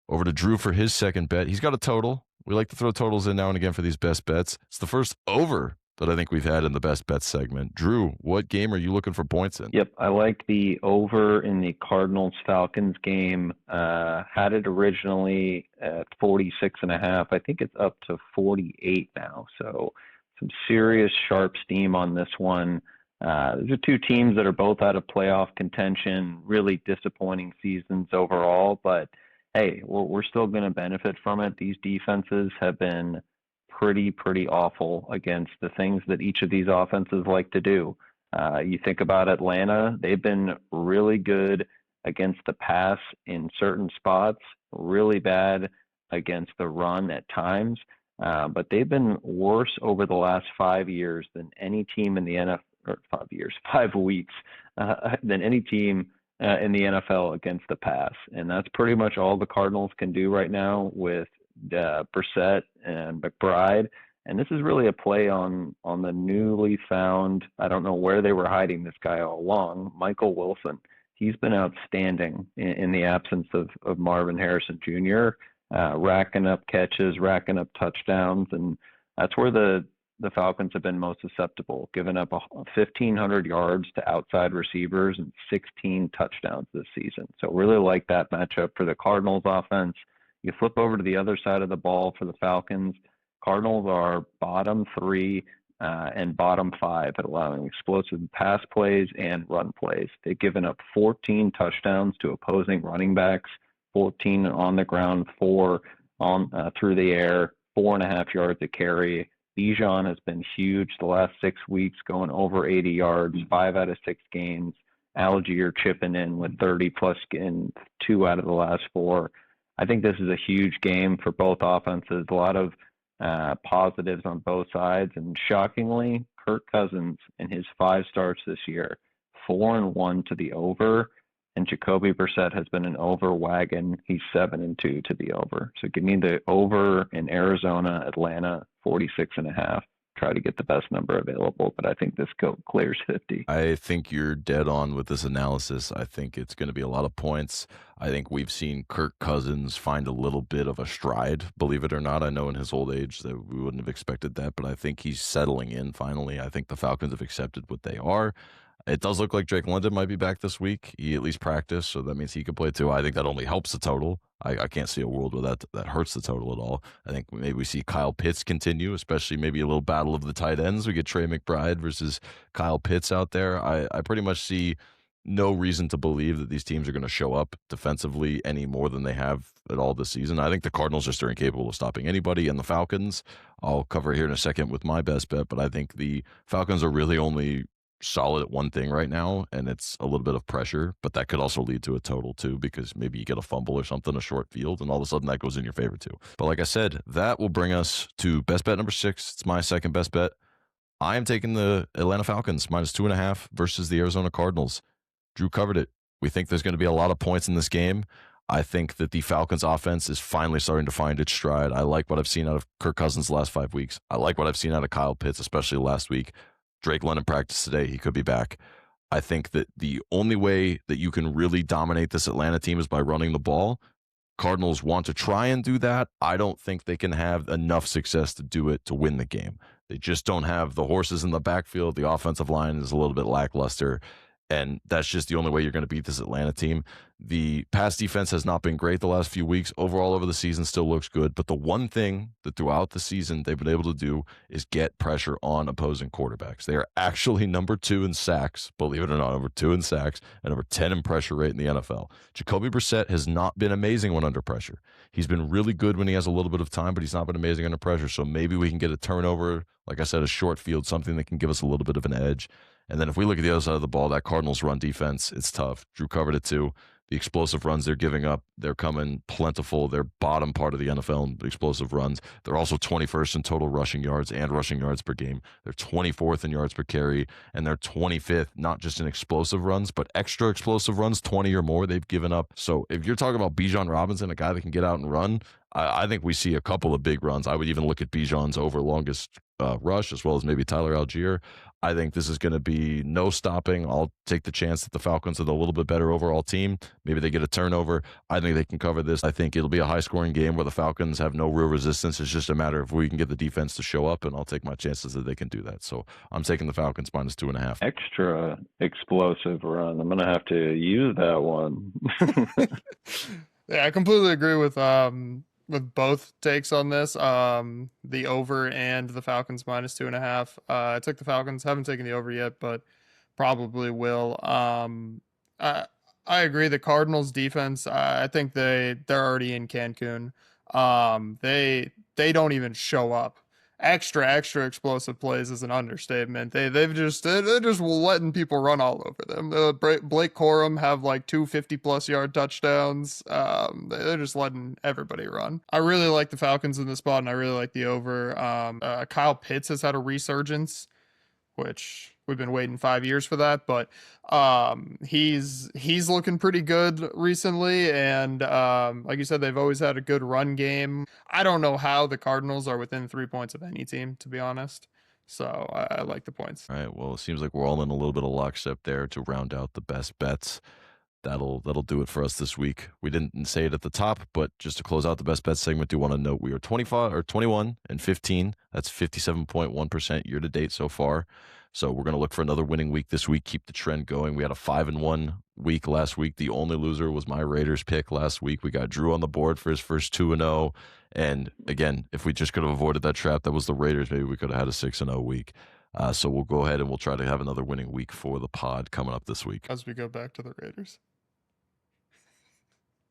Over to Drew for his second bet. He's got a total. We like to throw totals in now and again for these best bets. It's the first over that I think we've had in the best bets segment. Drew, what game are you looking for points in? Yep, I like the over in the Cardinals-Falcons game. Had it originally at 46.5. I think it's up to 48 now. So some serious sharp steam on this one. These are two teams that are both out of playoff contention, really disappointing seasons overall, but hey, we're still going to benefit from it. These defenses have been pretty awful against the things that each of these offenses like to do. You think about Atlanta, they've been really good against the pass in certain spots, really bad against the run at times. But they've been worse over the last 5 years than any team in the NFL, or 5 years, 5 weeks, than any team in the NFL against the pass. And that's pretty much all the Cardinals can do right now with Brissett and McBride. And this is really a play on the newly found, I don't know where they were hiding this guy all along, Michael Wilson. He's been outstanding in the absence of Marvin Harrison Jr., racking up catches, racking up touchdowns, and that's where the Falcons have been most susceptible, giving up 1,500 yards to outside receivers and 16 touchdowns this season. So really like that matchup for the Cardinals offense. You flip over to the other side of the ball for the Falcons. Cardinals are bottom 3 and bottom 5 at allowing explosive pass plays and run plays. They've given up 14 touchdowns to opposing running backs, 14 on the ground, 4 on through the air, 4.5 yards a carry. Bijan has been huge the last 6 weeks, going over 80 yards, 5 out of 6 games. Algier chipping in with 30 plus in 2 out of the last 4. I think this is a huge game for both offenses. A lot of positives on both sides, and shockingly, Kirk Cousins in his 5 starts this year, 4-1 to the over, and Jacoby Brissett has been an over wagon. He's 7-2 to the over. So give me the over in Arizona, Atlanta, 46.5. Try to get the best number available, but I think this clears 50. I think you're dead on with this analysis. I think it's going to be a lot of points. I think we've seen Kirk Cousins find a little bit of a stride, believe it or not. I know in his old age that we wouldn't have expected that, but I think he's settling in finally. I think the Falcons have accepted what they are. It does look like Drake London might be back this week. He at least practiced, so that means he could play too. I think that only helps the total. I can't see a world where that hurts the total at all. I think maybe we see Kyle Pitts continue, especially maybe a little battle of the tight ends. We get Trey McBride versus Kyle Pitts out there. I pretty much see no reason to believe that these teams are going to show up defensively any more than they have at all this season. I think the Cardinals just are incapable of stopping anybody, and the Falcons, I'll cover here in a second with my best bet, but I think the Falcons are really only solid at one thing right now, and it's a little bit of pressure, but that could also lead to a total too, because maybe you get a fumble or something, a short field, and all of a sudden that goes in your favor too. But like I said, that will bring us to best bet number 6. It's my second best bet. I am taking the Atlanta Falcons -2.5 versus the Arizona Cardinals. Drew covered it. We think there's going to be a lot of points in this game. I think that the Falcons offense is finally starting to find its stride. I like what I've seen out of Kirk Cousins the last 5 weeks. I like what I've seen out of Kyle Pitts, especially last week. Drake London practiced today. He could be back. I think that the only way that you can really dominate this Atlanta team is by running the ball. Cardinals want to try and do that. I don't think they can have enough success to do it to win the game. They just don't have the horses in the backfield. The offensive line is a little bit lackluster, and that's just the only way you're going to beat this Atlanta team. The pass defense has not been great the last few weeks. Overall, over the season, still looks good. But the one thing that throughout the season they've been able to do is get pressure on opposing quarterbacks. They are actually number 2 in sacks, believe it or not, number 2 in sacks, and number 10 in pressure rate in the NFL. Jacoby Brissett has not been amazing when under pressure. He's been really good when he has a little bit of time, but he's not been amazing under pressure. So maybe we can get a turnover, like I said, a short field, something that can give us a little bit of an edge. And then if we look at the other side of the ball, that Cardinals run defense, it's tough. Drew covered it too. The explosive runs they're giving up, they're coming plentiful. They're bottom part of the NFL in explosive runs. They're also 21st in total rushing yards and rushing yards per game. They're 24th in yards per carry, and they're 25th, not just in explosive runs, but extra explosive runs, 20 or more they've given up. So if you're talking about Bijan Robinson, a guy that can get out and run, I think we see a couple of big runs. I would even look at Bijan's over longest rush, as well as maybe Tyler Algier. I think this is going to be no stopping. I'll take the chance that the Falcons are the little bit better overall team. Maybe they get a turnover. I think they can cover this. I think it'll be a high-scoring game where the Falcons have no real resistance. It's just a matter of we can get the defense to show up, and I'll take my chances that they can do that. So I'm taking the Falcons -2.5. Extra explosive run. I'm going to have to use that one. Yeah, I completely agree with both takes on this. The over and the Falcons -2.5. I took the Falcons. Haven't taken the over yet, but probably will. I agree. The Cardinals defense, I think they're already in Cancun. They don't even show up. Extra explosive plays is an understatement. They're just letting people run all over them. Blake Corum have like 250+ yard touchdowns. They're just letting everybody run. I really like the Falcons in this spot, and I really like the over. Kyle Pitts has had a resurgence, which we've been waiting 5 years for that, but he's looking pretty good recently, and like you said, they've always had a good run game. I don't know how the Cardinals are within 3 points of any team, to be honest. So I like the points. All right, well, it seems like we're all in a little bit of lockstep there to round out the best bets. That'll do it for us this week. We didn't say it at the top, but just to close out the best bet segment, do want to note we are 21 and 15. That's 57.1% year to date so far. So we're going to look for another winning week this week, keep the trend going. We had a 5-1 week last week. The only loser was my Raiders pick last week. We got Drew on the board for his first 2-0. And again, if we just could have avoided that trap, that was the Raiders, maybe we could have had a 6-0 week. So we'll go ahead and we'll try to have another winning week for the pod coming up this week. As we go back to the Raiders.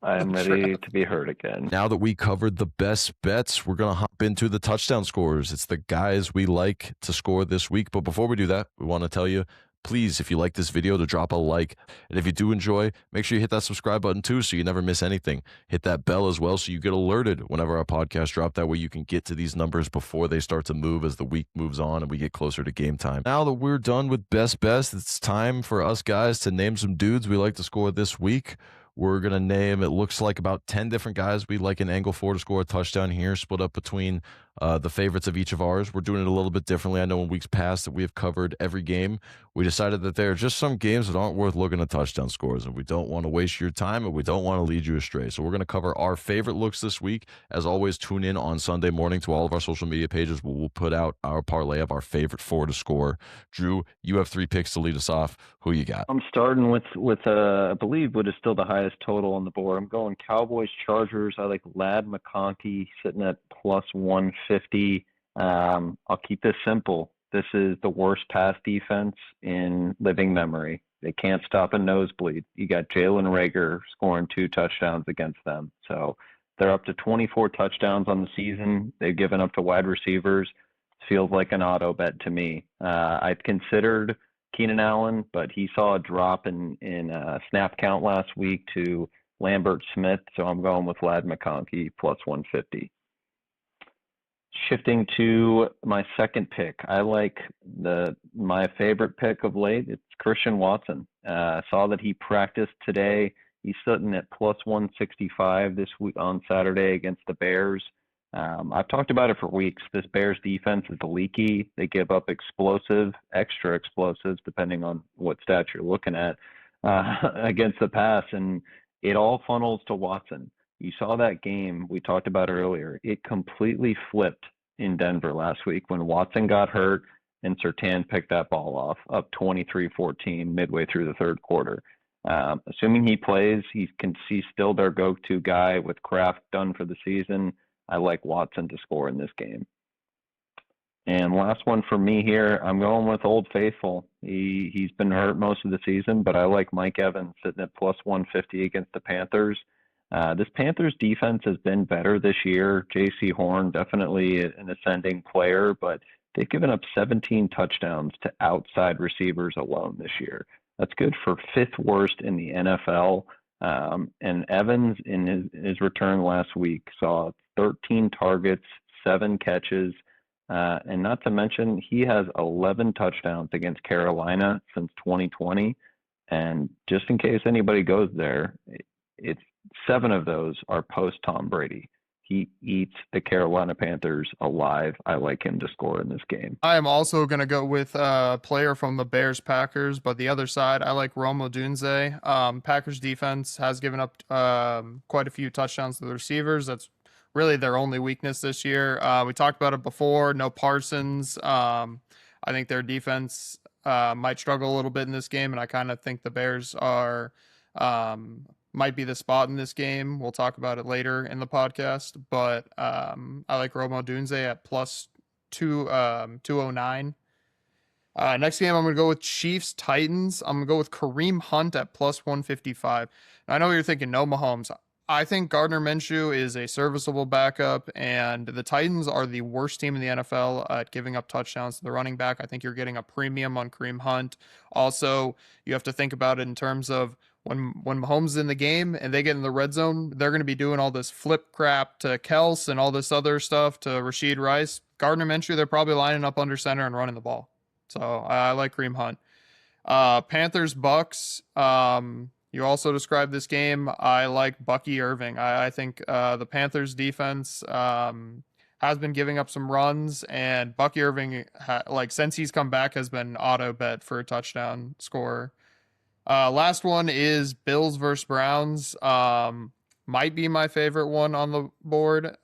I am ready to be heard again. Now that we covered the best bets, we're going to hop into the touchdown scores. It's the guys we like to score this week. But before we do that, we want to tell you, please, if you like this video, to drop a like. And if you do enjoy, make sure you hit that subscribe button too so you never miss anything. Hit that bell as well so you get alerted whenever our podcast drop. That way you can get to these numbers before they start to move as the week moves on and we get closer to game time. Now that we're done with best, it's time for us guys to name some dudes we like to score this week. We're going to name, it looks like, about 10 different guys we like an angle for to score a touchdown here, split up between the favorites of each of ours. We're doing it a little bit differently. I know in weeks past that we have covered every game. We decided that there are just some games that aren't worth looking at touchdown scores, and we don't want to waste your time, and we don't want to lead you astray. So we're going to cover our favorite looks this week. As always, tune in on Sunday morning to all of our social media pages where we'll put out our parlay of our favorite 4 to score. Drew, you have 3 picks to lead us off. Who you got? I'm starting with I believe what is still the highest total on the board. I'm going Cowboys Chargers. I like Ladd McConkey sitting at plus 150. I'll keep this simple. This is the worst pass defense in living memory. They can't stop a nosebleed. You got Jalen Reagor scoring 2 touchdowns against them. So they're up to 24 touchdowns on the season. They've given up to wide receivers. Feels like an auto bet to me. I'd considered Keenan Allen, but he saw a drop in snap count last week to Lambert Smith, so I'm going with Ladd McConkey plus 150. Shifting to my second pick, I like my favorite pick of late. It's Christian Watson. Saw that he practiced today. He's sitting at plus 165 this week on Saturday against the Bears. I've talked about it for weeks. This Bears defense is leaky. They give up extra explosives, depending on what stats you're looking at, against the pass, and it all funnels to Watson. You saw that game we talked about earlier. It completely flipped in Denver last week when Watson got hurt and Surtain picked that ball off, up 23-14 midway through the third quarter. Assuming he plays, he's still their go-to guy with Kraft done for the season. I like Watson to score in this game. And last one for me here, I'm going with Old Faithful. He's been hurt most of the season, but I like Mike Evans sitting at plus 150 against the Panthers. This Panthers defense has been better this year. J.C. Horn, definitely an ascending player, but they've given up 17 touchdowns to outside receivers alone this year. That's good for 5th worst in the NFL. And Evans, in his return last week, saw 13 targets, 7 catches, and not to mention he has 11 touchdowns against Carolina since 2020. And just in case anybody goes there, it's 7 of those are post Tom Brady. He eats the Carolina Panthers alive. I like him to score in this game. I am also going to go with a player from the Bears-Packers, but the other side, I like Rome Odunze. Packers defense has given up quite a few touchdowns to the receivers. That's really their only weakness this year. We talked about it before. No Parsons. I think their defense might struggle a little bit in this game, and I kind of think the Bears are might be the spot in this game. We'll talk about it later in the podcast, but I like Rome Odunze at plus 209. Next game, I'm going to go with Chiefs-Titans. I'm going to go with Kareem Hunt at plus 155. Now, I know you're thinking no Mahomes. I think Gardner Minshew is a serviceable backup, and the Titans are the worst team in the NFL at giving up touchdowns to the running back. I think you're getting a premium on Kareem Hunt. Also, you have to think about it in terms of when Mahomes is in the game and they get in the red zone, they're going to be doing all this flip crap to Kels and all this other stuff to Rashid Rice. Gardner Minshew, they're probably lining up under center and running the ball. So I like Kareem Hunt. Panthers-Bucks. You also described this game. I like Bucky Irving. I think the Panthers defense has been giving up some runs, and Bucky Irving, since he's come back, has been auto bet for a touchdown scorer. Last one is Bills versus Browns. Might be my favorite one on the board.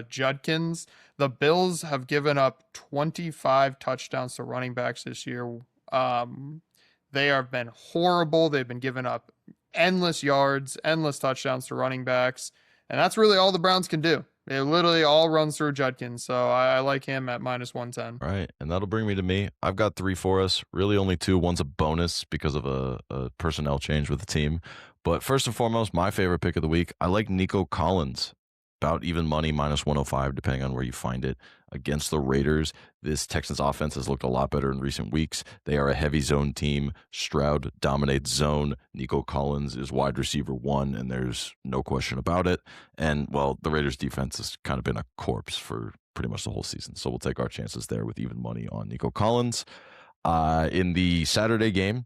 Judkins. The Bills have given up 25 touchdowns to running backs this year. They have been horrible. They've been giving up endless yards, endless touchdowns to running backs, and that's really all the Browns can do. It literally all runs through Judkins, so I like him at -110. All right, and that'll bring me to me. I've got 3 for us. Really only 2. One's a bonus because of a personnel change with the team. But first and foremost, my favorite pick of the week, I like Nico Collins. About even money, -105, depending on where you find it, against the Raiders. This Texans offense has looked a lot better in recent weeks. They are a heavy zone team. Stroud dominates zone. Nico Collins is wide receiver 1, and there's no question about it. And, well, the Raiders defense has kind of been a corpse for pretty much the whole season. So we'll take our chances there with even money on Nico Collins. In the Saturday game,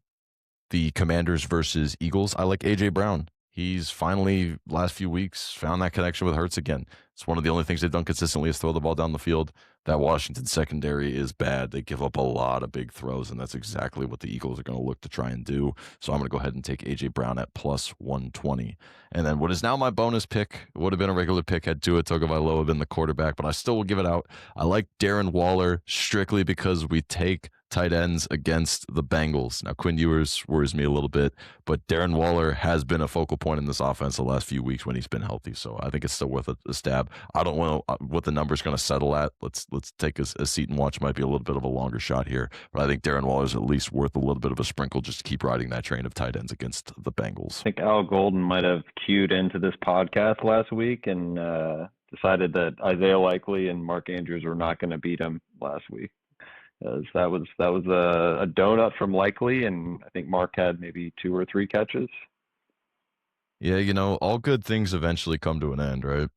the Commanders versus Eagles, I like A.J. Brown. He's finally, last few weeks, found that connection with Hurts again. It's one of the only things they've done consistently is throw the ball down the field. That Washington secondary is bad. They give up a lot of big throws, and that's exactly what the Eagles are going to look to try and do. So I'm going to go ahead and take A.J. Brown at +120. And then what is now my bonus pick, it would have been a regular pick had Tua Tagovailoa been the quarterback, but I still will give it out. I like Darren Waller strictly because we take tight ends against the Bengals. Now, Quinn Ewers worries me a little bit, but Darren Waller has been a focal point in this offense the last few weeks when he's been healthy, so I think it's still worth a stab. I don't know what the number's going to settle at. Let's take a seat and watch. Might be a little bit of a longer shot here, but I think Darren Waller's at least worth a little bit of a sprinkle just to keep riding that train of tight ends against the Bengals. I think Al Golden might have cued into this podcast last week and decided that Isaiah Likely and Mark Andrews were not going to beat him last week. That was a donut from Likely, and I think Mark had maybe 2 or 3 catches. Yeah, all good things eventually come to an end, right?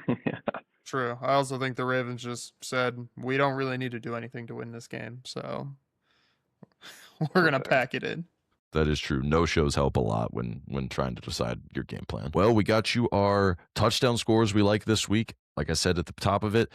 Yeah. True. I also think the Ravens just said, we don't really need to do anything to win this game, so we're going to pack it in. That is true. No shows help a lot when trying to decide your game plan. Well, we got you our touchdown scores we like this week. Like I said at the top of it,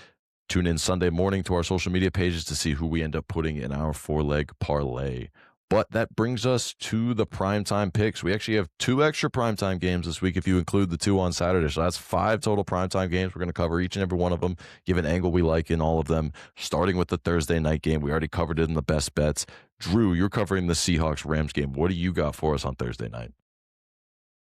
tune in Sunday morning to our social media pages to see who we end up putting in our 4-leg parlay. But that brings us to the primetime picks. We actually have 2 extra primetime games this week if you include the 2 on Saturday. So that's 5 total primetime games. We're going to cover each and every one of them, give an angle we like in all of them, starting with the Thursday night game. We already covered it in the best bets. Drew, you're covering the Seahawks-Rams game. What do you got for us on Thursday night?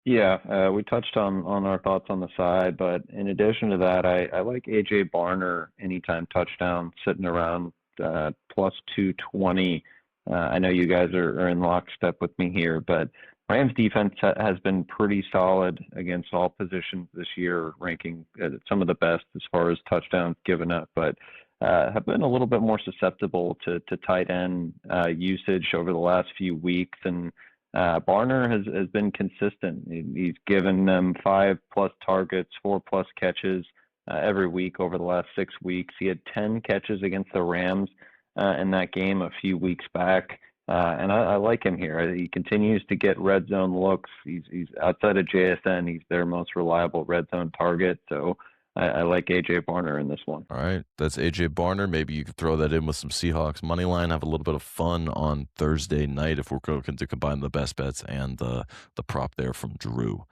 Yeah, we touched on our thoughts on the side, but in addition to that, I like A.J. Barner anytime touchdown, sitting around +220. I know you guys are in lockstep with me here, but Rams defense has been pretty solid against all positions this year, ranking some of the best as far as touchdowns given up, but have been a little bit more susceptible to tight end usage over the last few weeks. And Barner has been consistent. He's given them 5+ targets, 4+ catches every week over the last 6 weeks. He had 10 catches against the Rams in that game a few weeks back. And I like him here. He continues to get red zone looks. He's outside of JSN. He's their most reliable red zone target. So I like A.J. Barner in this one. All right, that's A.J. Barner. Maybe you could throw that in with some Seahawks money line, have a little bit of fun on Thursday night if we're looking to combine the best bets and the prop there from Drew.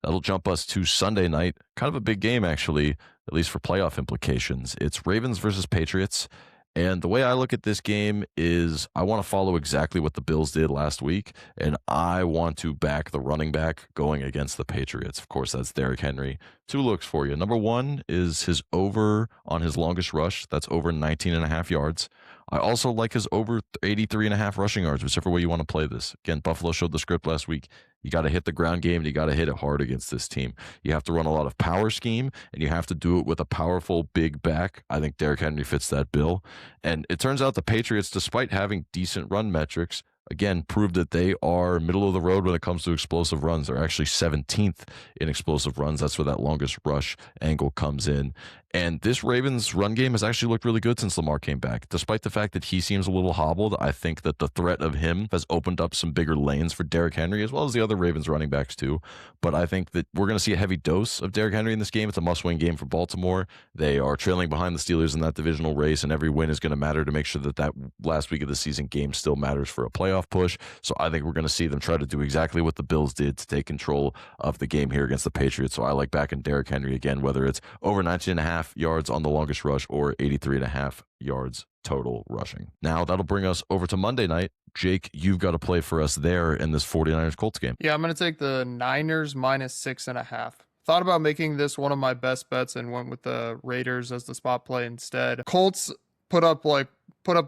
That'll jump us to Sunday night. Kind of a big game, actually, at least for playoff implications. It's Ravens versus Patriots. And the way I look at this game is I want to follow exactly what the Bills did last week, and I want to back the running back going against the Patriots. Of course, that's Derrick Henry. 2 looks for you. Number 1 is his over on his longest rush. That's over 19.5 yards. I also like his over 83.5 rushing yards, whichever way you want to play this. Again, Buffalo showed the script last week. You got to hit the ground game, and you got to hit it hard against this team. You have to run a lot of power scheme, and you have to do it with a powerful big back. I think Derrick Henry fits that bill. And it turns out the Patriots, despite having decent run metrics, again, proved that they are middle of the road when it comes to explosive runs. They're actually 17th in explosive runs. That's where that longest rush angle comes in. And this Ravens run game has actually looked really good since Lamar came back. Despite the fact that he seems a little hobbled, I think that the threat of him has opened up some bigger lanes for Derrick Henry, as well as the other Ravens running backs too. But I think that we're going to see a heavy dose of Derrick Henry in this game. It's a must-win game for Baltimore. They are trailing behind the Steelers in that divisional race, and every win is going to matter to make sure that last week of the season game still matters for a playoff playoff push. So I think we're going to see them try to do exactly what the Bills did to take control of the game here against the Patriots. So I like backing Derrick Henry again, whether it's over 19.5 yards on the longest rush or 83.5 yards total rushing. Now that'll bring us over to Monday night. Jake, you've got to play for us there in this 49ers Colts game. Yeah, I'm going to take the Niners minus 6.5. Thought about making this one of my best bets and went with the Raiders as the spot play instead. Colts put up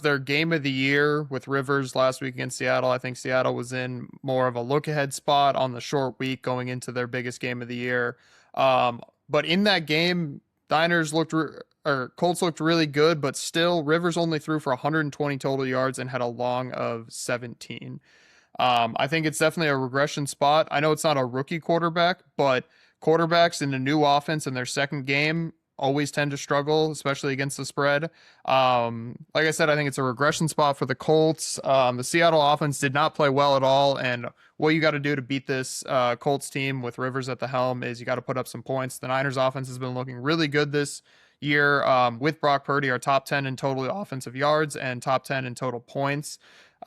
their game of the year with Rivers last week against Seattle. I think Seattle was in more of a look ahead spot on the short week going into their biggest game of the year. But in that game, Colts looked really good, but still Rivers only threw for 120 total yards and had a long of 17. I think it's definitely a regression spot. I know it's not a rookie quarterback, but quarterbacks in a new offense in their second game always tend to struggle, especially against the spread. Like I said, I think it's a regression spot for the Colts. The Seattle offense did not play well at all, and what you got to do to beat this Colts team with Rivers at the helm is you got to put up some points. The Niners offense has been looking really good this year with Brock Purdy, are top 10 in total offensive yards and top 10 in total points.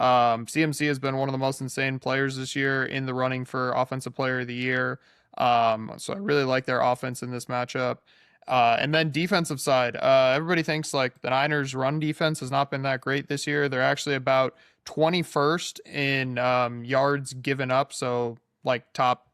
CMC has been one of the most insane players this year in the running for Offensive Player of the Year. So I really like their offense in this matchup. And then defensive side, everybody thinks like the Niners run defense has not been that great this year. They're actually about 21st in yards given up. So like top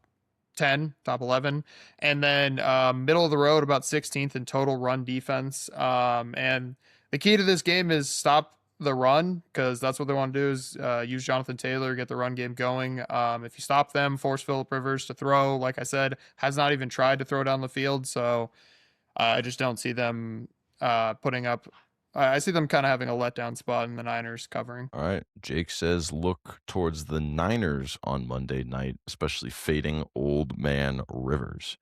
10, top 11, and then middle of the road, about 16th in total run defense. And the key to this game is stop the run, because that's what they want to do is use Jonathan Taylor, get the run game going. If you stop them, force Phillip Rivers to throw, like I said, has not even tried to throw down the field. So I just don't see them putting up. I see them kind of having a letdown spot in the Niners covering. All right. Jake says look towards the Niners on Monday night, especially fading old man Rivers.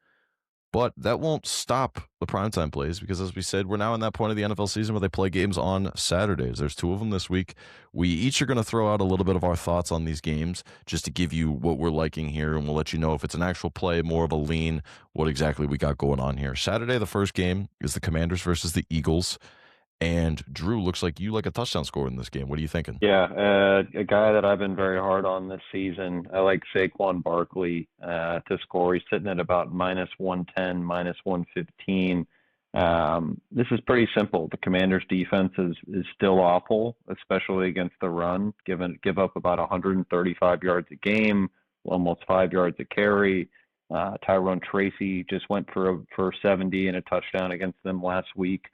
But that won't stop the primetime plays because, as we said, we're now in that point of the NFL season where they play games on Saturdays. There's 2 of them this week. We each are going to throw out a little bit of our thoughts on these games just to give you what we're liking here, and we'll let you know if it's an actual play, more of a lean, what exactly we got going on here. Saturday, the first game is the Commanders versus the Eagles. And Drew, looks like you like a touchdown score in this game. What are you thinking? Yeah, a guy that I've been very hard on this season. I like Saquon Barkley to score. He's sitting at about minus 110, minus 115. This is pretty simple. The Commanders' defense is still awful, especially against the run. Give up about 135 yards a game, almost 5 yards a carry. Tyrone Tracy just went for 70 and a touchdown against them last week.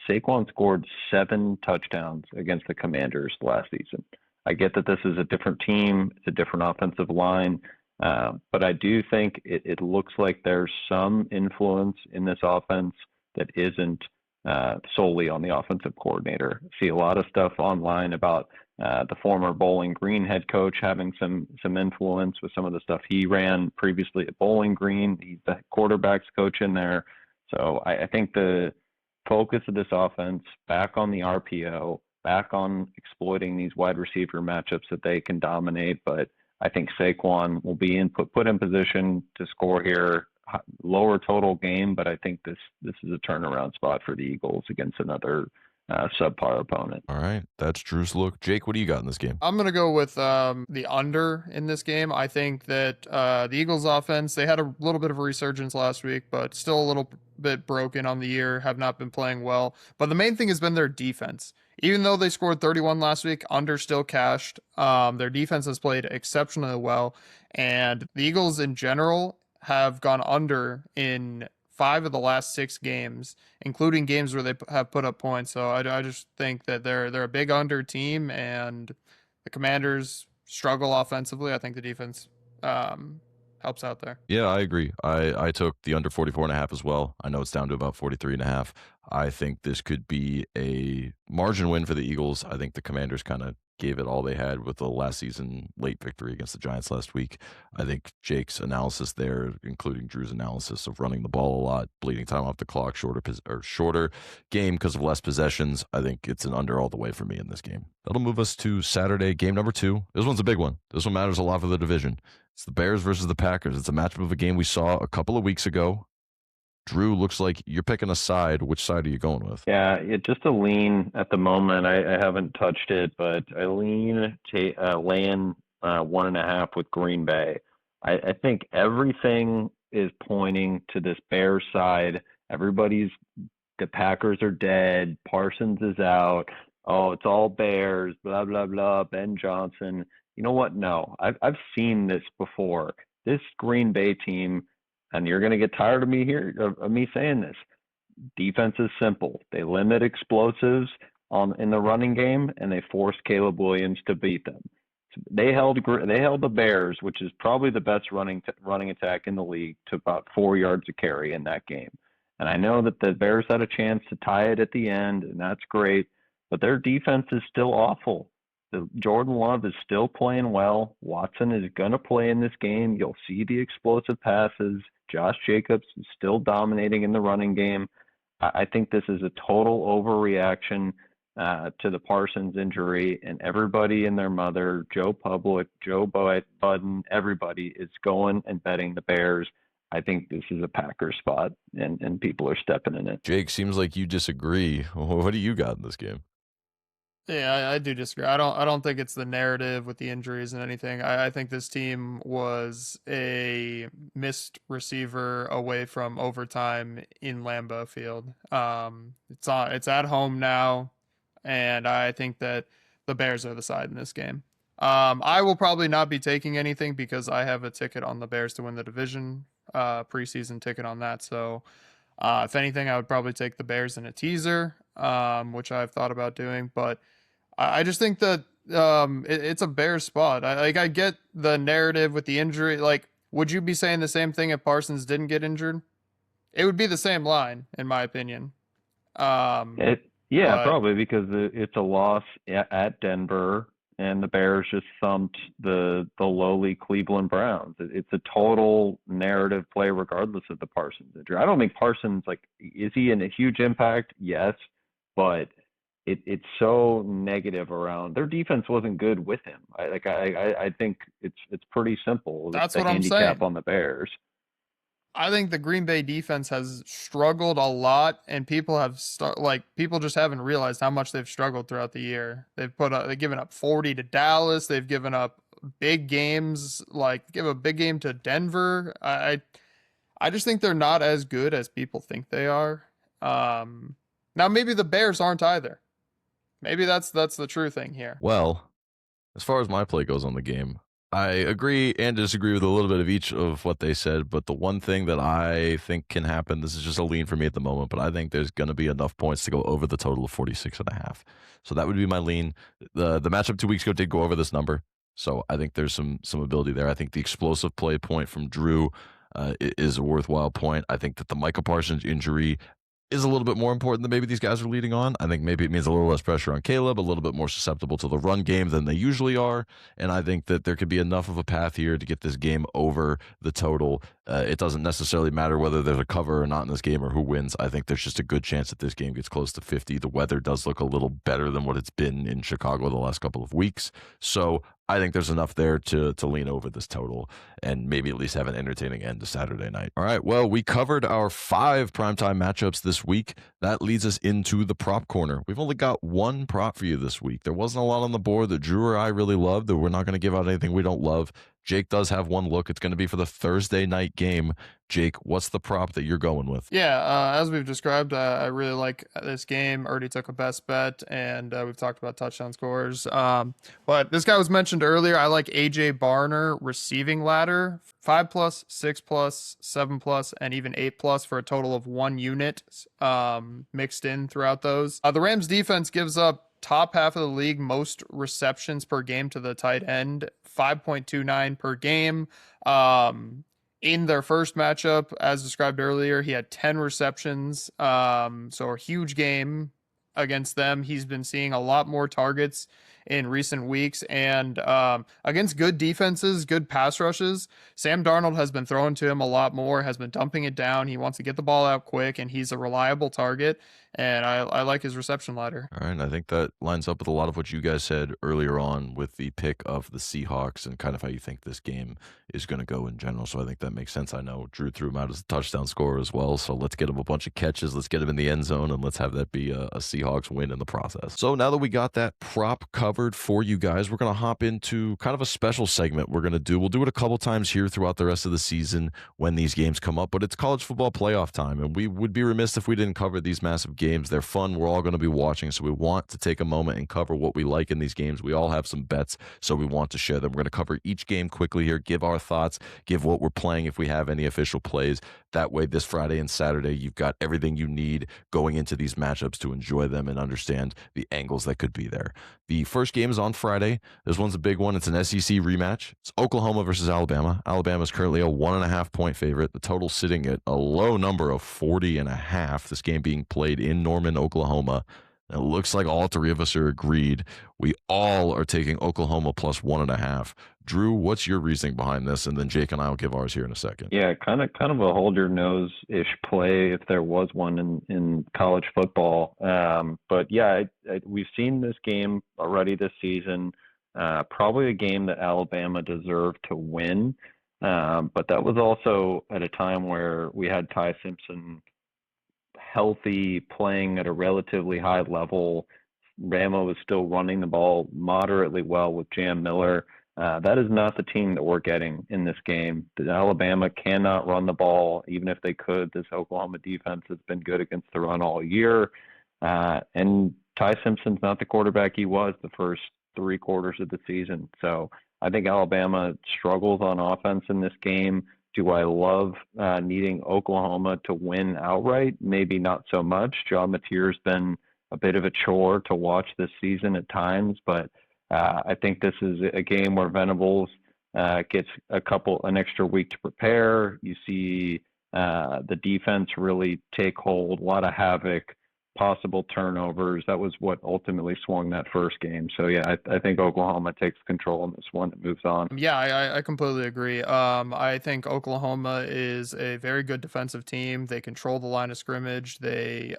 Saquon scored 7 touchdowns against the Commanders last season. I get that this is a different team, it's a different offensive line, but I do think it looks like there's some influence in this offense that isn't solely on the offensive coordinator. I see a lot of stuff online about the former Bowling Green head coach having some influence with some of the stuff he ran previously at Bowling Green. He's the quarterback's coach in there. So I think the focus of this offense back on the RPO, back on exploiting these wide receiver matchups that they can dominate. But I think Saquon will be put in position to score here. Lower total game, but I think this is a turnaround spot for the Eagles against another subpar opponent. All right, that's Drew's look. Jake, what do you got in this game? I'm going to go with the under in this game. I think that the Eagles offense, they had a little bit of a resurgence last week, but still a little bit broken on the year, have not been playing well. But the main thing has been their defense. Even though they scored 31 last week, under still cashed. Their defense has played exceptionally well. And the Eagles in general have gone under in 5 of the last 6 games, including games where they have put up points. So I just think that they're a big under team, and the Commanders struggle offensively. I think the defense helps out there. Yeah, I agree. I took the under 44.5 as well. I know it's down to about 43.5. I think this could be a margin win for the Eagles. I think the Commanders kind of gave it all they had with the last season late victory against the Giants last week. I think Jake's analysis there, including Drew's analysis of running the ball a lot, bleeding time off the clock, shorter game because of less possessions. I think it's an under all the way for me in this game. That'll move us to Saturday, game number 2. This one's a big one. This one matters a lot for the division. It's the Bears versus the Packers. It's a matchup of a game we saw a couple of weeks ago. Drew, looks like you're picking a side. Which side are you going with? Yeah, just a lean at the moment. I haven't touched it, but I lean laying 1.5 with Green Bay. I think everything is pointing to this Bears side. The Packers are dead. Parsons is out. Oh, it's all Bears. Blah blah blah. Ben Johnson. You know what? No, I've seen this before. This Green Bay team, and you're gonna get tired of me saying this. Defense is simple. They limit explosives in the running game, and they force Caleb Williams to beat them. They held the Bears, which is probably the best running attack in the league, to about 4 yards a carry in that game. And I know that the Bears had a chance to tie it at the end, and that's great, but their defense is still awful. Jordan Love is still playing well. Watson is going to play in this game. You'll see the explosive passes. Josh Jacobs is still dominating in the running game. I think this is a total overreaction to the Parsons injury, and everybody and their mother, Joe Public, Joe Budden, everybody is going and betting the Bears. I think this is a Packers spot, and people are stepping in it. Jake, seems like you disagree. What do you got in this game? Yeah, I do disagree. I don't think it's the narrative with the injuries and anything. I think this team was a missed receiver away from overtime in Lambeau Field. It's at home now, and I think that the Bears are the side in this game. I will probably not be taking anything because I have a ticket on the Bears to win the division, preseason ticket on that. So, if anything, I would probably take the Bears in a teaser, which I've thought about doing, but I just think that it's a Bears spot. I get the narrative with the injury. Like, would you be saying the same thing if Parsons didn't get injured? It would be the same line, in my opinion. Probably because it's a loss at Denver, and the Bears just thumped the lowly Cleveland Browns. It's a total narrative play regardless of the Parsons injury. I don't think Parsons, is he in a huge impact? Yes, but it's so negative around. Their defense wasn't good with him. I think it's pretty simple. That's the what I'm handicap saying. on the Bears. I think the Green Bay defense has struggled a lot, and people people just haven't realized how much they've struggled throughout the year. They've given up 40 to Dallas. They've given up big games, give a big game to Denver. I just think they're not as good as people think they are. Now maybe the Bears aren't either. Maybe that's the true thing here. Well, as far as my play goes on the game, I agree and disagree with a little bit of each of what they said, but the one thing that I think can happen, this is just a lean for me at the moment, but I think there's going to be enough points to go over the total of 46.5. So that would be my lean. The matchup 2 weeks ago did go over this number, so I think there's some ability there. I think the explosive play point from Drew is a worthwhile point. I think that the Micah Parsons injury is a little bit more important than maybe these guys are leading on. I think maybe it means a little less pressure on Caleb, a little bit more susceptible to the run game than they usually are. And I think that there could be enough of a path here to get this game over the total. It doesn't necessarily matter whether there's a cover or not in this game or who wins. I think there's just a good chance that this game gets close to 50. The weather does look a little better than what it's been in Chicago the last couple of weeks. So I think there's enough there to lean over this total and maybe at least have an entertaining end to Saturday night. All right, well, we covered our 5 primetime matchups this week. That leads us into the prop corner. We've only got one prop for you this week. There wasn't a lot on the board that Drew or I really loved, that we're not going to give out anything we don't love. Jake does have one look. It's going to be for the Thursday night game. Jake, what's the prop that you're going with? Yeah, as we've described, I really like this game. Already took a best bet, and we've talked about touchdown scores. But this guy was mentioned earlier. I like AJ Barner receiving ladder, 5+, 6+, 7+, and even 8+ for a total of 1 unit mixed in throughout those. The Rams defense gives up top half of the league most receptions per game to the tight end, 5.29 per game. In their first matchup, as described earlier, he had 10 receptions. So a huge game against them. He's been seeing a lot more targets in recent weeks, and against good defenses, good pass rushes, Sam Darnold has been throwing to him a lot more, has been dumping it down. He wants to get the ball out quick, and he's a reliable target. and I like his reception ladder. All right, and I think that lines up with a lot of what you guys said earlier on with the pick of the Seahawks and kind of how you think this game is going to go in general. So I think that makes sense. I know Drew threw him out as a touchdown scorer as well. So let's get him a bunch of catches. Let's get him in the end zone, and let's have that be a Seahawks win in the process. So now that we got that prop covered for you guys, we're going to hop into kind of a special segment we're going to do. We'll do it a couple times here throughout the rest of the season when these games come up, but it's college football playoff time, and we would be remiss if we didn't cover these massive games. They're fun. We're all going to be watching, so we want to take a moment and cover what we like in these games. We all have some bets, so we want to share them. We're going to cover each game quickly here, give our thoughts, give what we're playing if we have any official plays. That way, this Friday and Saturday, you've got everything you need going into these matchups to enjoy them and understand the angles that could be there. The first game is on Friday. This one's a big one. It's an SEC rematch. It's Oklahoma versus Alabama. Alabama is currently a 1.5-point favorite. The total sitting at a low number of 40.5. This game being played in Norman, Oklahoma. It looks like all three of us are agreed. We all are taking Oklahoma plus 1.5. Drew, what's your reasoning behind this? And then Jake and I will give ours here in a second. Yeah, kind of a hold your nose ish play if there was one in college football. But yeah, we've seen this game already this season. Probably a game that Alabama deserved to win. But that was also at a time where we had Ty Simpson healthy, playing at a relatively high level. Bama was still running the ball moderately well with Jam Miller. That is not the team that we're getting in this game. Alabama cannot run the ball, even if they could. This Oklahoma defense has been good against the run all year. And Ty Simpson's not the quarterback he was the first 3 quarters of the season. So I think Alabama struggles on offense in this game. Do I love needing Oklahoma to win outright? Maybe not so much. John Mateer's been a bit of a chore to watch this season at times, but I think this is a game where Venables gets an extra week to prepare. You see the defense really take hold, a lot of havoc, possible turnovers. That was what ultimately swung that first game. So yeah, I think Oklahoma takes control in this one. It moves on. Yeah, I completely agree. I think Oklahoma is a very good defensive team. They control the line of scrimmage. They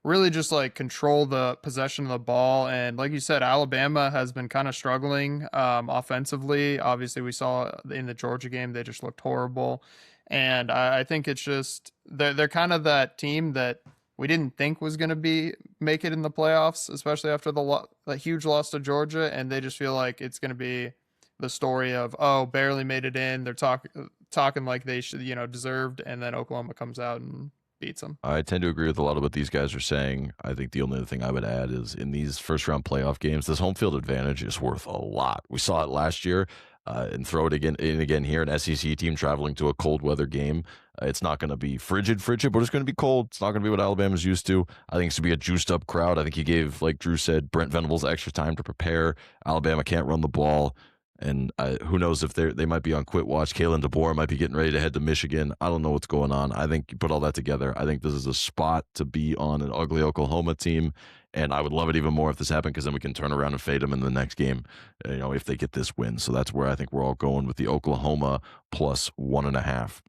really just like control the possession of the ball. And like you said, Alabama has been kind of struggling offensively. Obviously, we saw in the Georgia game, they just looked horrible. And I think it's just they're kind of that team that we didn't think was going to make it in the playoffs, especially after the huge loss to Georgia, and they just feel like it's going to be the story of, oh, barely made it in. They're talking like they should, deserved, and then Oklahoma comes out and beats them. I tend to agree with a lot of what these guys are saying. I think the only other thing I would add is in these first round playoff games, this home field advantage is worth a lot. We saw it last year. And throw it again here, an SEC team traveling to a cold weather game. It's not going to be frigid, but it's going to be cold. It's not going to be what Alabama's used to. I think it's going to be a juiced up crowd. I think he gave, like Drew said, Brent Venables extra time to prepare. Alabama can't run the ball. And who knows if they might be on quit watch. Kalen DeBoer might be getting ready to head to Michigan. I don't know what's going on. I think you put all that together. I think this is a spot to be on an ugly Oklahoma team. And I would love it even more if this happened, because then we can turn around and fade them in the next game, if they get this win. So that's where I think we're all going with the Oklahoma plus 1.5.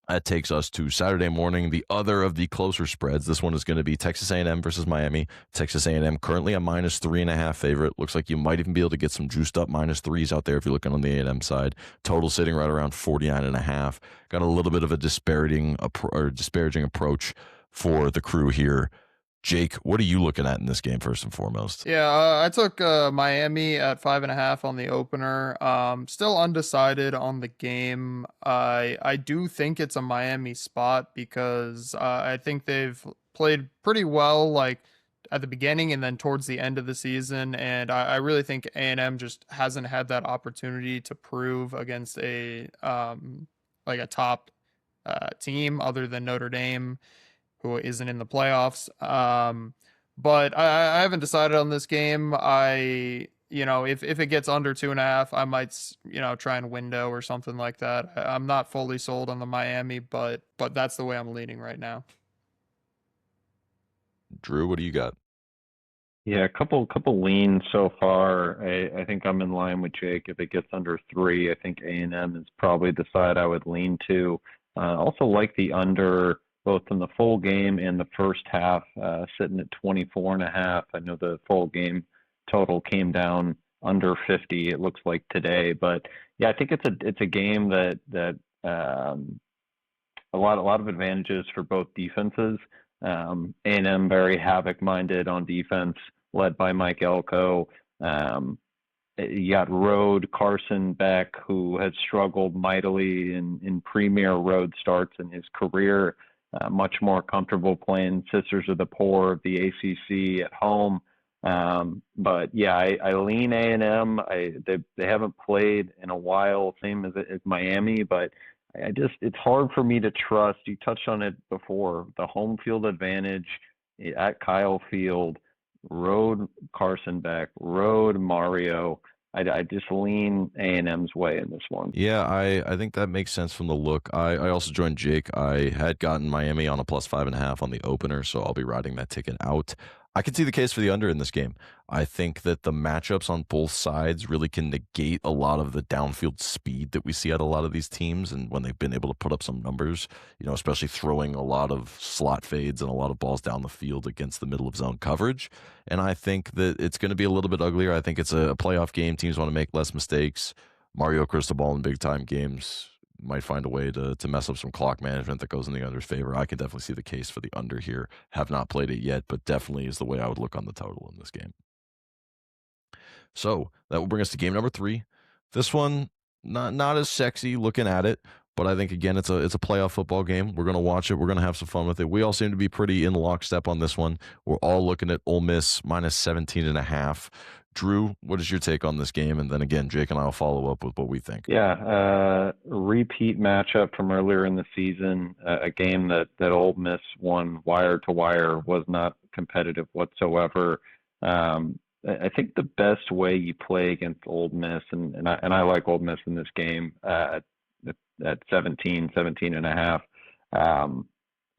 That takes us to Saturday morning, the other of the closer spreads. This one is going to be Texas A&M versus Miami. Texas A&M currently a minus 3.5 favorite. Looks like you might even be able to get some juiced up minus 3s out there if you're looking on the A&M side. Total sitting right around 49.5. Got a little bit of a disparaging approach for the crew here. Jake, what are you looking at in this game first and foremost? Yeah, I took Miami at 5.5 on the opener. Still undecided on the game. I do think it's a Miami spot because I think they've played pretty well, like at the beginning and then towards the end of the season. And I really think A&M just hasn't had that opportunity to prove against a top team other than Notre Dame, who isn't in the playoffs. But I haven't decided on this game. If it gets under 2.5, I might, try and window or something like that. I'm not fully sold on the Miami, but that's the way I'm leaning right now. Drew, what do you got? Yeah, a couple leans so far. I think I'm in line with Jake. If it gets under 3, I think A&M is probably the side I would lean to. Also like the under both in the full game and the first half, sitting at 24.5. I know the full game total came down under 50. It looks like today, but yeah, I think it's a game that a lot of advantages for both defenses. A&M very havoc-minded on defense, led by Mike Elko. You got road Carson Beck, who has struggled mightily in premier road starts in his career. Much more comfortable playing Sisters of the Poor of the ACC at home. But yeah, I lean A&M. They haven't played in a while, same as Miami, but it's hard for me to trust. You touched on it before, the home field advantage at Kyle Field, road Carson Beck, road Mario. I just lean A&M's way in this one. Yeah, I think that makes sense from the look. I also joined Jake. I had gotten Miami on a +5.5 on the opener, so I'll be riding that ticket out. I can see the case for the under in this game. I think that the matchups on both sides really can negate a lot of the downfield speed that we see at a lot of these teams, and when they've been able to put up some numbers, especially throwing a lot of slot fades and a lot of balls down the field against the middle of zone coverage. And I think that it's going to be a little bit uglier. I think it's a playoff game. Teams want to make less mistakes. Mario Cristobal in big time games might find a way to mess up some clock management that goes in the under's favor. I can definitely see the case for the under here. Have not played it yet, but definitely is the way I would look on the total in this game. So that will bring us to game number 3. This one, not as sexy looking at it, but I think, again, it's a playoff football game. We're going to watch it. We're going to have some fun with it. We all seem to be pretty in lockstep on this one. We're all looking at Ole Miss -17.5. Drew, what is your take on this game? And then again, Jake and I will follow up with what we think. Yeah, repeat matchup from earlier in the season, a game that Ole Miss won wire to wire, was not competitive whatsoever. I think the best way you play against Ole Miss, and I like Ole Miss in this game at 17.5. I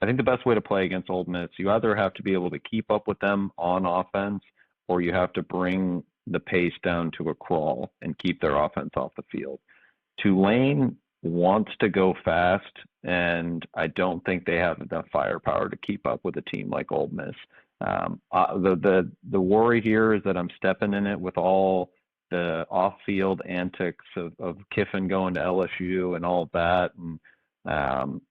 think the best way to play against Ole Miss, you either have to be able to keep up with them on offense, or you have to bring the pace down to a crawl and keep their offense off the field. Tulane wants to go fast, and I don't think they have enough firepower to keep up with a team like Ole Miss. The worry here is that I'm stepping in it with all the off-field antics of Kiffin going to LSU and all of that, and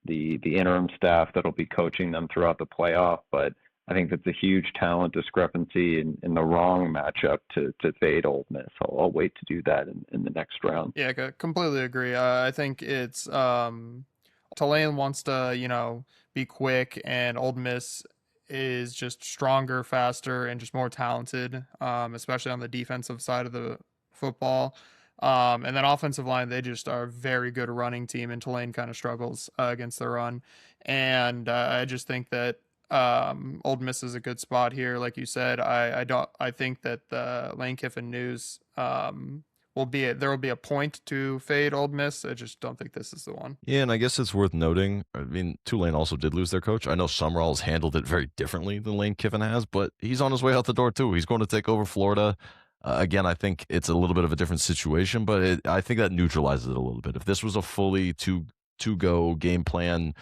the interim staff that'll be coaching them throughout the playoff. But I think that's a huge talent discrepancy in the wrong matchup to fade Ole Miss. I'll wait to do that in the next round. Yeah, completely agree. I think it's Tulane wants to, be quick, and Ole Miss is just stronger, faster, and just more talented, especially on the defensive side of the football. And then offensive line, they just are a very good running team, and Tulane kind of struggles against the run. And I just think that Ole Miss is a good spot here, like you said. I think that the Lane Kiffin news there will be a point to fade Ole Miss. I just don't think this is the one. Yeah, and I guess it's worth noting, I mean, Tulane also did lose their coach. I know Summerall's handled it very differently than Lane Kiffin has, but he's on his way out the door too. He's going to take over Florida. Again, I think it's a little bit of a different situation, but I think that neutralizes it a little bit. If this was a fully to-go game plan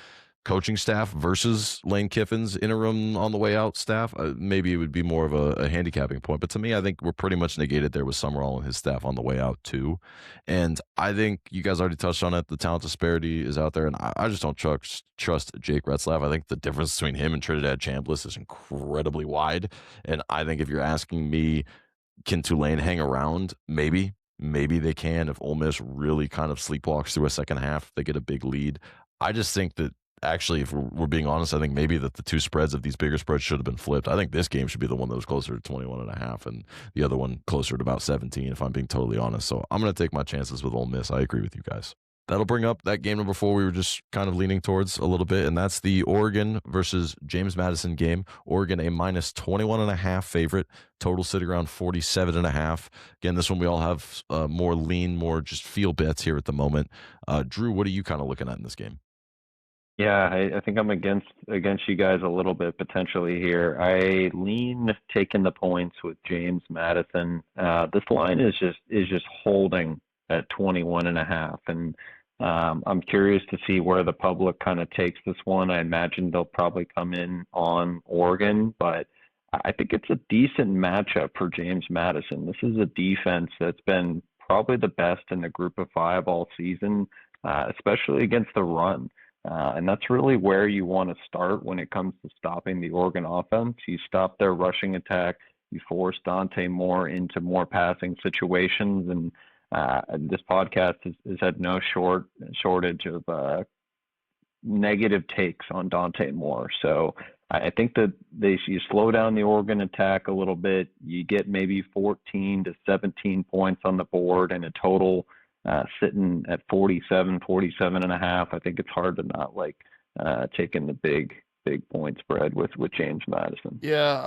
coaching staff versus Lane Kiffin's interim on the way out staff, maybe it would be more of a handicapping point. But to me, I think we're pretty much negated there with Summerall and his staff on the way out too. And I think you guys already touched on it. The talent disparity is out there, and I just don't trust Jake Retzlaff. I think the difference between him and Trinidad Chambliss is incredibly wide. And I think if you're asking me, can Tulane hang around? Maybe they can if Ole Miss really kind of sleepwalks through a second half. They get a big lead. I just think that actually, if we're being honest, I think maybe that the two spreads of these bigger spreads should have been flipped. I think this game should be the one that was closer to 21.5 and the other one closer to about 17, if I'm being totally honest. So I'm going to take my chances with Ole Miss. I agree with you guys. That'll bring up that game number 4 we were just kind of leaning towards a little bit, and that's the Oregon versus James Madison game. Oregon a -21.5 favorite, total sitting around 47.5. Again, this one we all have more lean, more just feel bets here at the moment. Drew, what are you kind of looking at in this game? Yeah, I think I'm against you guys a little bit potentially here. I lean taking the points with James Madison. This line is just holding at 21.5, and I'm curious to see where the public kind of takes this one. I imagine they'll probably come in on Oregon, but I think it's a decent matchup for James Madison. This is a defense that's been probably the best in the group of five all season, especially against the run. And that's really where you want to start when it comes to stopping the Oregon offense. You stop their rushing attack, you force Dante Moore into more passing situations, and this podcast has had no shortage of negative takes on Dante Moore. So I think that you slow down the Oregon attack a little bit. You get maybe 14 to 17 points on the board and a total sitting at 47 and a half. I think it's hard to not like taking the big point spread with James Madison. Yeah,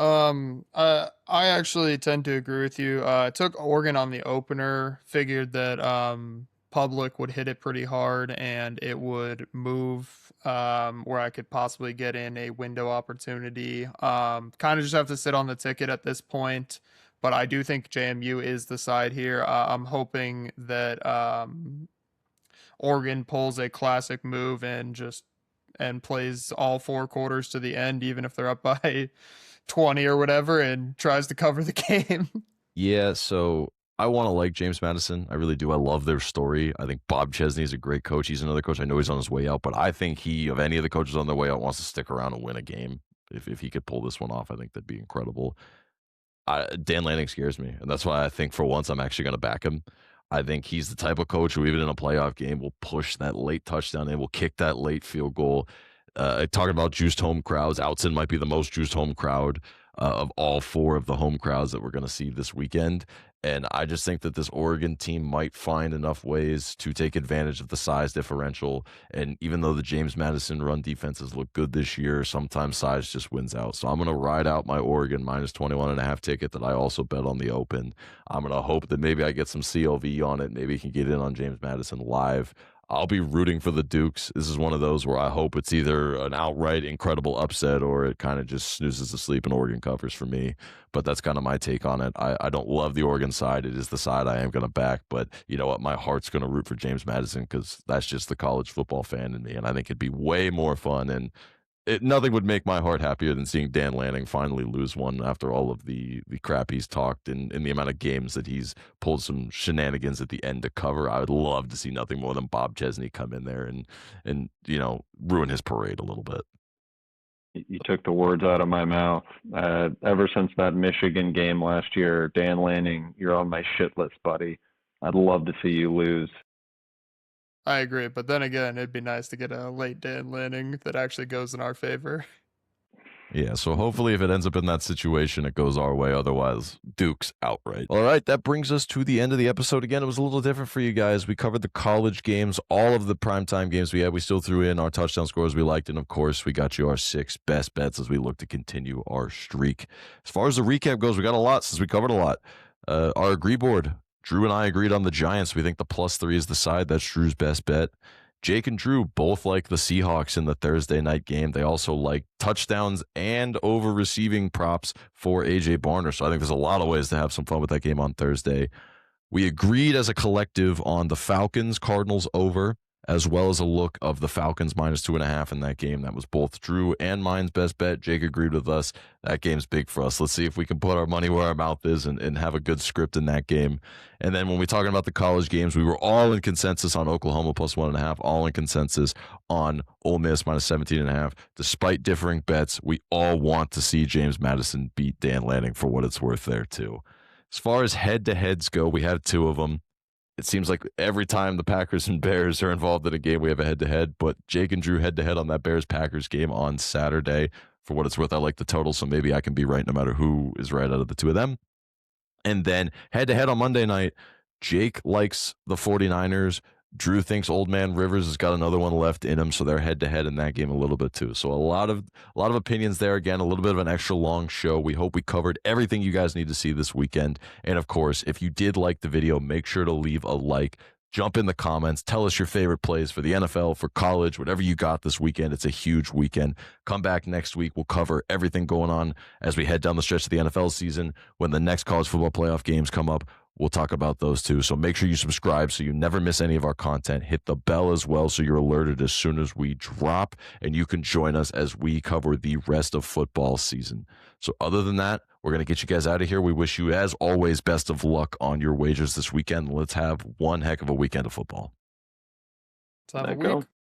I actually tend to agree with you. I took Oregon on the opener, figured that public would hit it pretty hard and it would move where I could possibly get in a window opportunity. Kind of just have to sit on the ticket at this point, but I do think JMU is the side here. I'm hoping that Oregon pulls a classic move and plays all four quarters to the end, even if they're up by 20 or whatever, and tries to cover the game. Yeah, so I want to like James Madison. I really do. I love their story. I think Bob Chesney is a great coach. He's another coach. I know he's on his way out, but I think he, of any of the coaches on their way out, wants to stick around and win a game. If he could pull this one off, I think that'd be incredible. Dan Lanning scares me, and that's why I think for once I'm actually going to back him. I think he's the type of coach who, even in a playoff game, will push that late touchdown in, will kick that late field goal. Talking about juiced home crowds, Outson might be the most juiced home crowd of all four of the home crowds that we're going to see this weekend. And I just think that this Oregon team might find enough ways to take advantage of the size differential. And even though the James Madison run defenses look good this year, sometimes size just wins out. So I'm going to ride out my Oregon minus 21.5 ticket that I also bet on the open. I'm going to hope that maybe I get some CLV on it. Maybe I can get in on James Madison live. I'll be rooting for the Dukes. This is one of those where I hope it's either an outright incredible upset or it kind of just snoozes to sleep and Oregon covers for me. But that's kind of my take on it. I don't love the Oregon side. It is the side I am going to back. But you know what? My heart's going to root for James Madison because that's just the college football fan in me. And I think it'd be way more fun. And nothing would make my heart happier than seeing Dan Lanning finally lose one after all of the crap he's talked and the amount of games that he's pulled some shenanigans at the end to cover. I would love to see nothing more than Bob Chesney come in there and ruin his parade a little bit. You took the words out of my mouth. Ever since that Michigan game last year, Dan Lanning, you're on my shit list, buddy. I'd love to see you lose. I agree, but then again, it'd be nice to get a late Dan Lanning that actually goes in our favor. Yeah, so hopefully if it ends up in that situation, it goes our way. Otherwise, Duke's outright. All right, that brings us to the end of the episode. Again, it was a little different for you guys. We covered the college games, all of the primetime games we had. We still threw in our touchdown scores we liked, and of course, we got you our 6 best bets as we look to continue our streak. As far as the recap goes, we got a lot since we covered a lot. Our agree board, Drew and I agreed on the Giants. We think the +3 is the side. That's Drew's best bet. Jake and Drew both like the Seahawks in the Thursday night game. They also like touchdowns and over receiving props for A.J. Barner. So I think there's a lot of ways to have some fun with that game on Thursday. We agreed as a collective on the Falcons Cardinals over, as well as a look of the Falcons -2.5 in that game. That was both Drew and mine's best bet. Jake agreed with us. That game's big for us. Let's see if we can put our money where our mouth is and have a good script in that game. And then when we're talking about the college games, we were all in consensus on Oklahoma +1.5, all in consensus on Ole Miss -17.5. Despite differing bets, we all want to see James Madison beat Dan Lanning for what it's worth there too. As far as head-to-heads go, we had 2 of them. It seems like every time the Packers and Bears are involved in a game, we have a head-to-head. But Jake and Drew head-to-head on that Bears-Packers game on Saturday. For what it's worth, I like the total, so maybe I can be right no matter who is right out of the 2 of them. And then head-to-head on Monday night, Jake likes the 49ers. Drew thinks Old Man Rivers has got another one left in him, so they're head-to-head in that game a little bit too. So a lot of opinions there. Again, a little bit of an extra long show. We hope we covered everything you guys need to see this weekend. And of course, if you did like the video, make sure to leave a like. Jump in the comments. Tell us your favorite plays for the NFL, for college, whatever you got this weekend. It's a huge weekend. Come back next week. We'll cover everything going on as we head down the stretch of the NFL season. When the next college football playoff games come up, we'll talk about those too. So make sure you subscribe so you never miss any of our content. Hit the bell as well so you're alerted as soon as we drop, and you can join us as we cover the rest of football season. So other than that, we're going to get you guys out of here. We wish you, as always, best of luck on your wagers this weekend. Let's have one heck of a weekend of football. Let's have a week.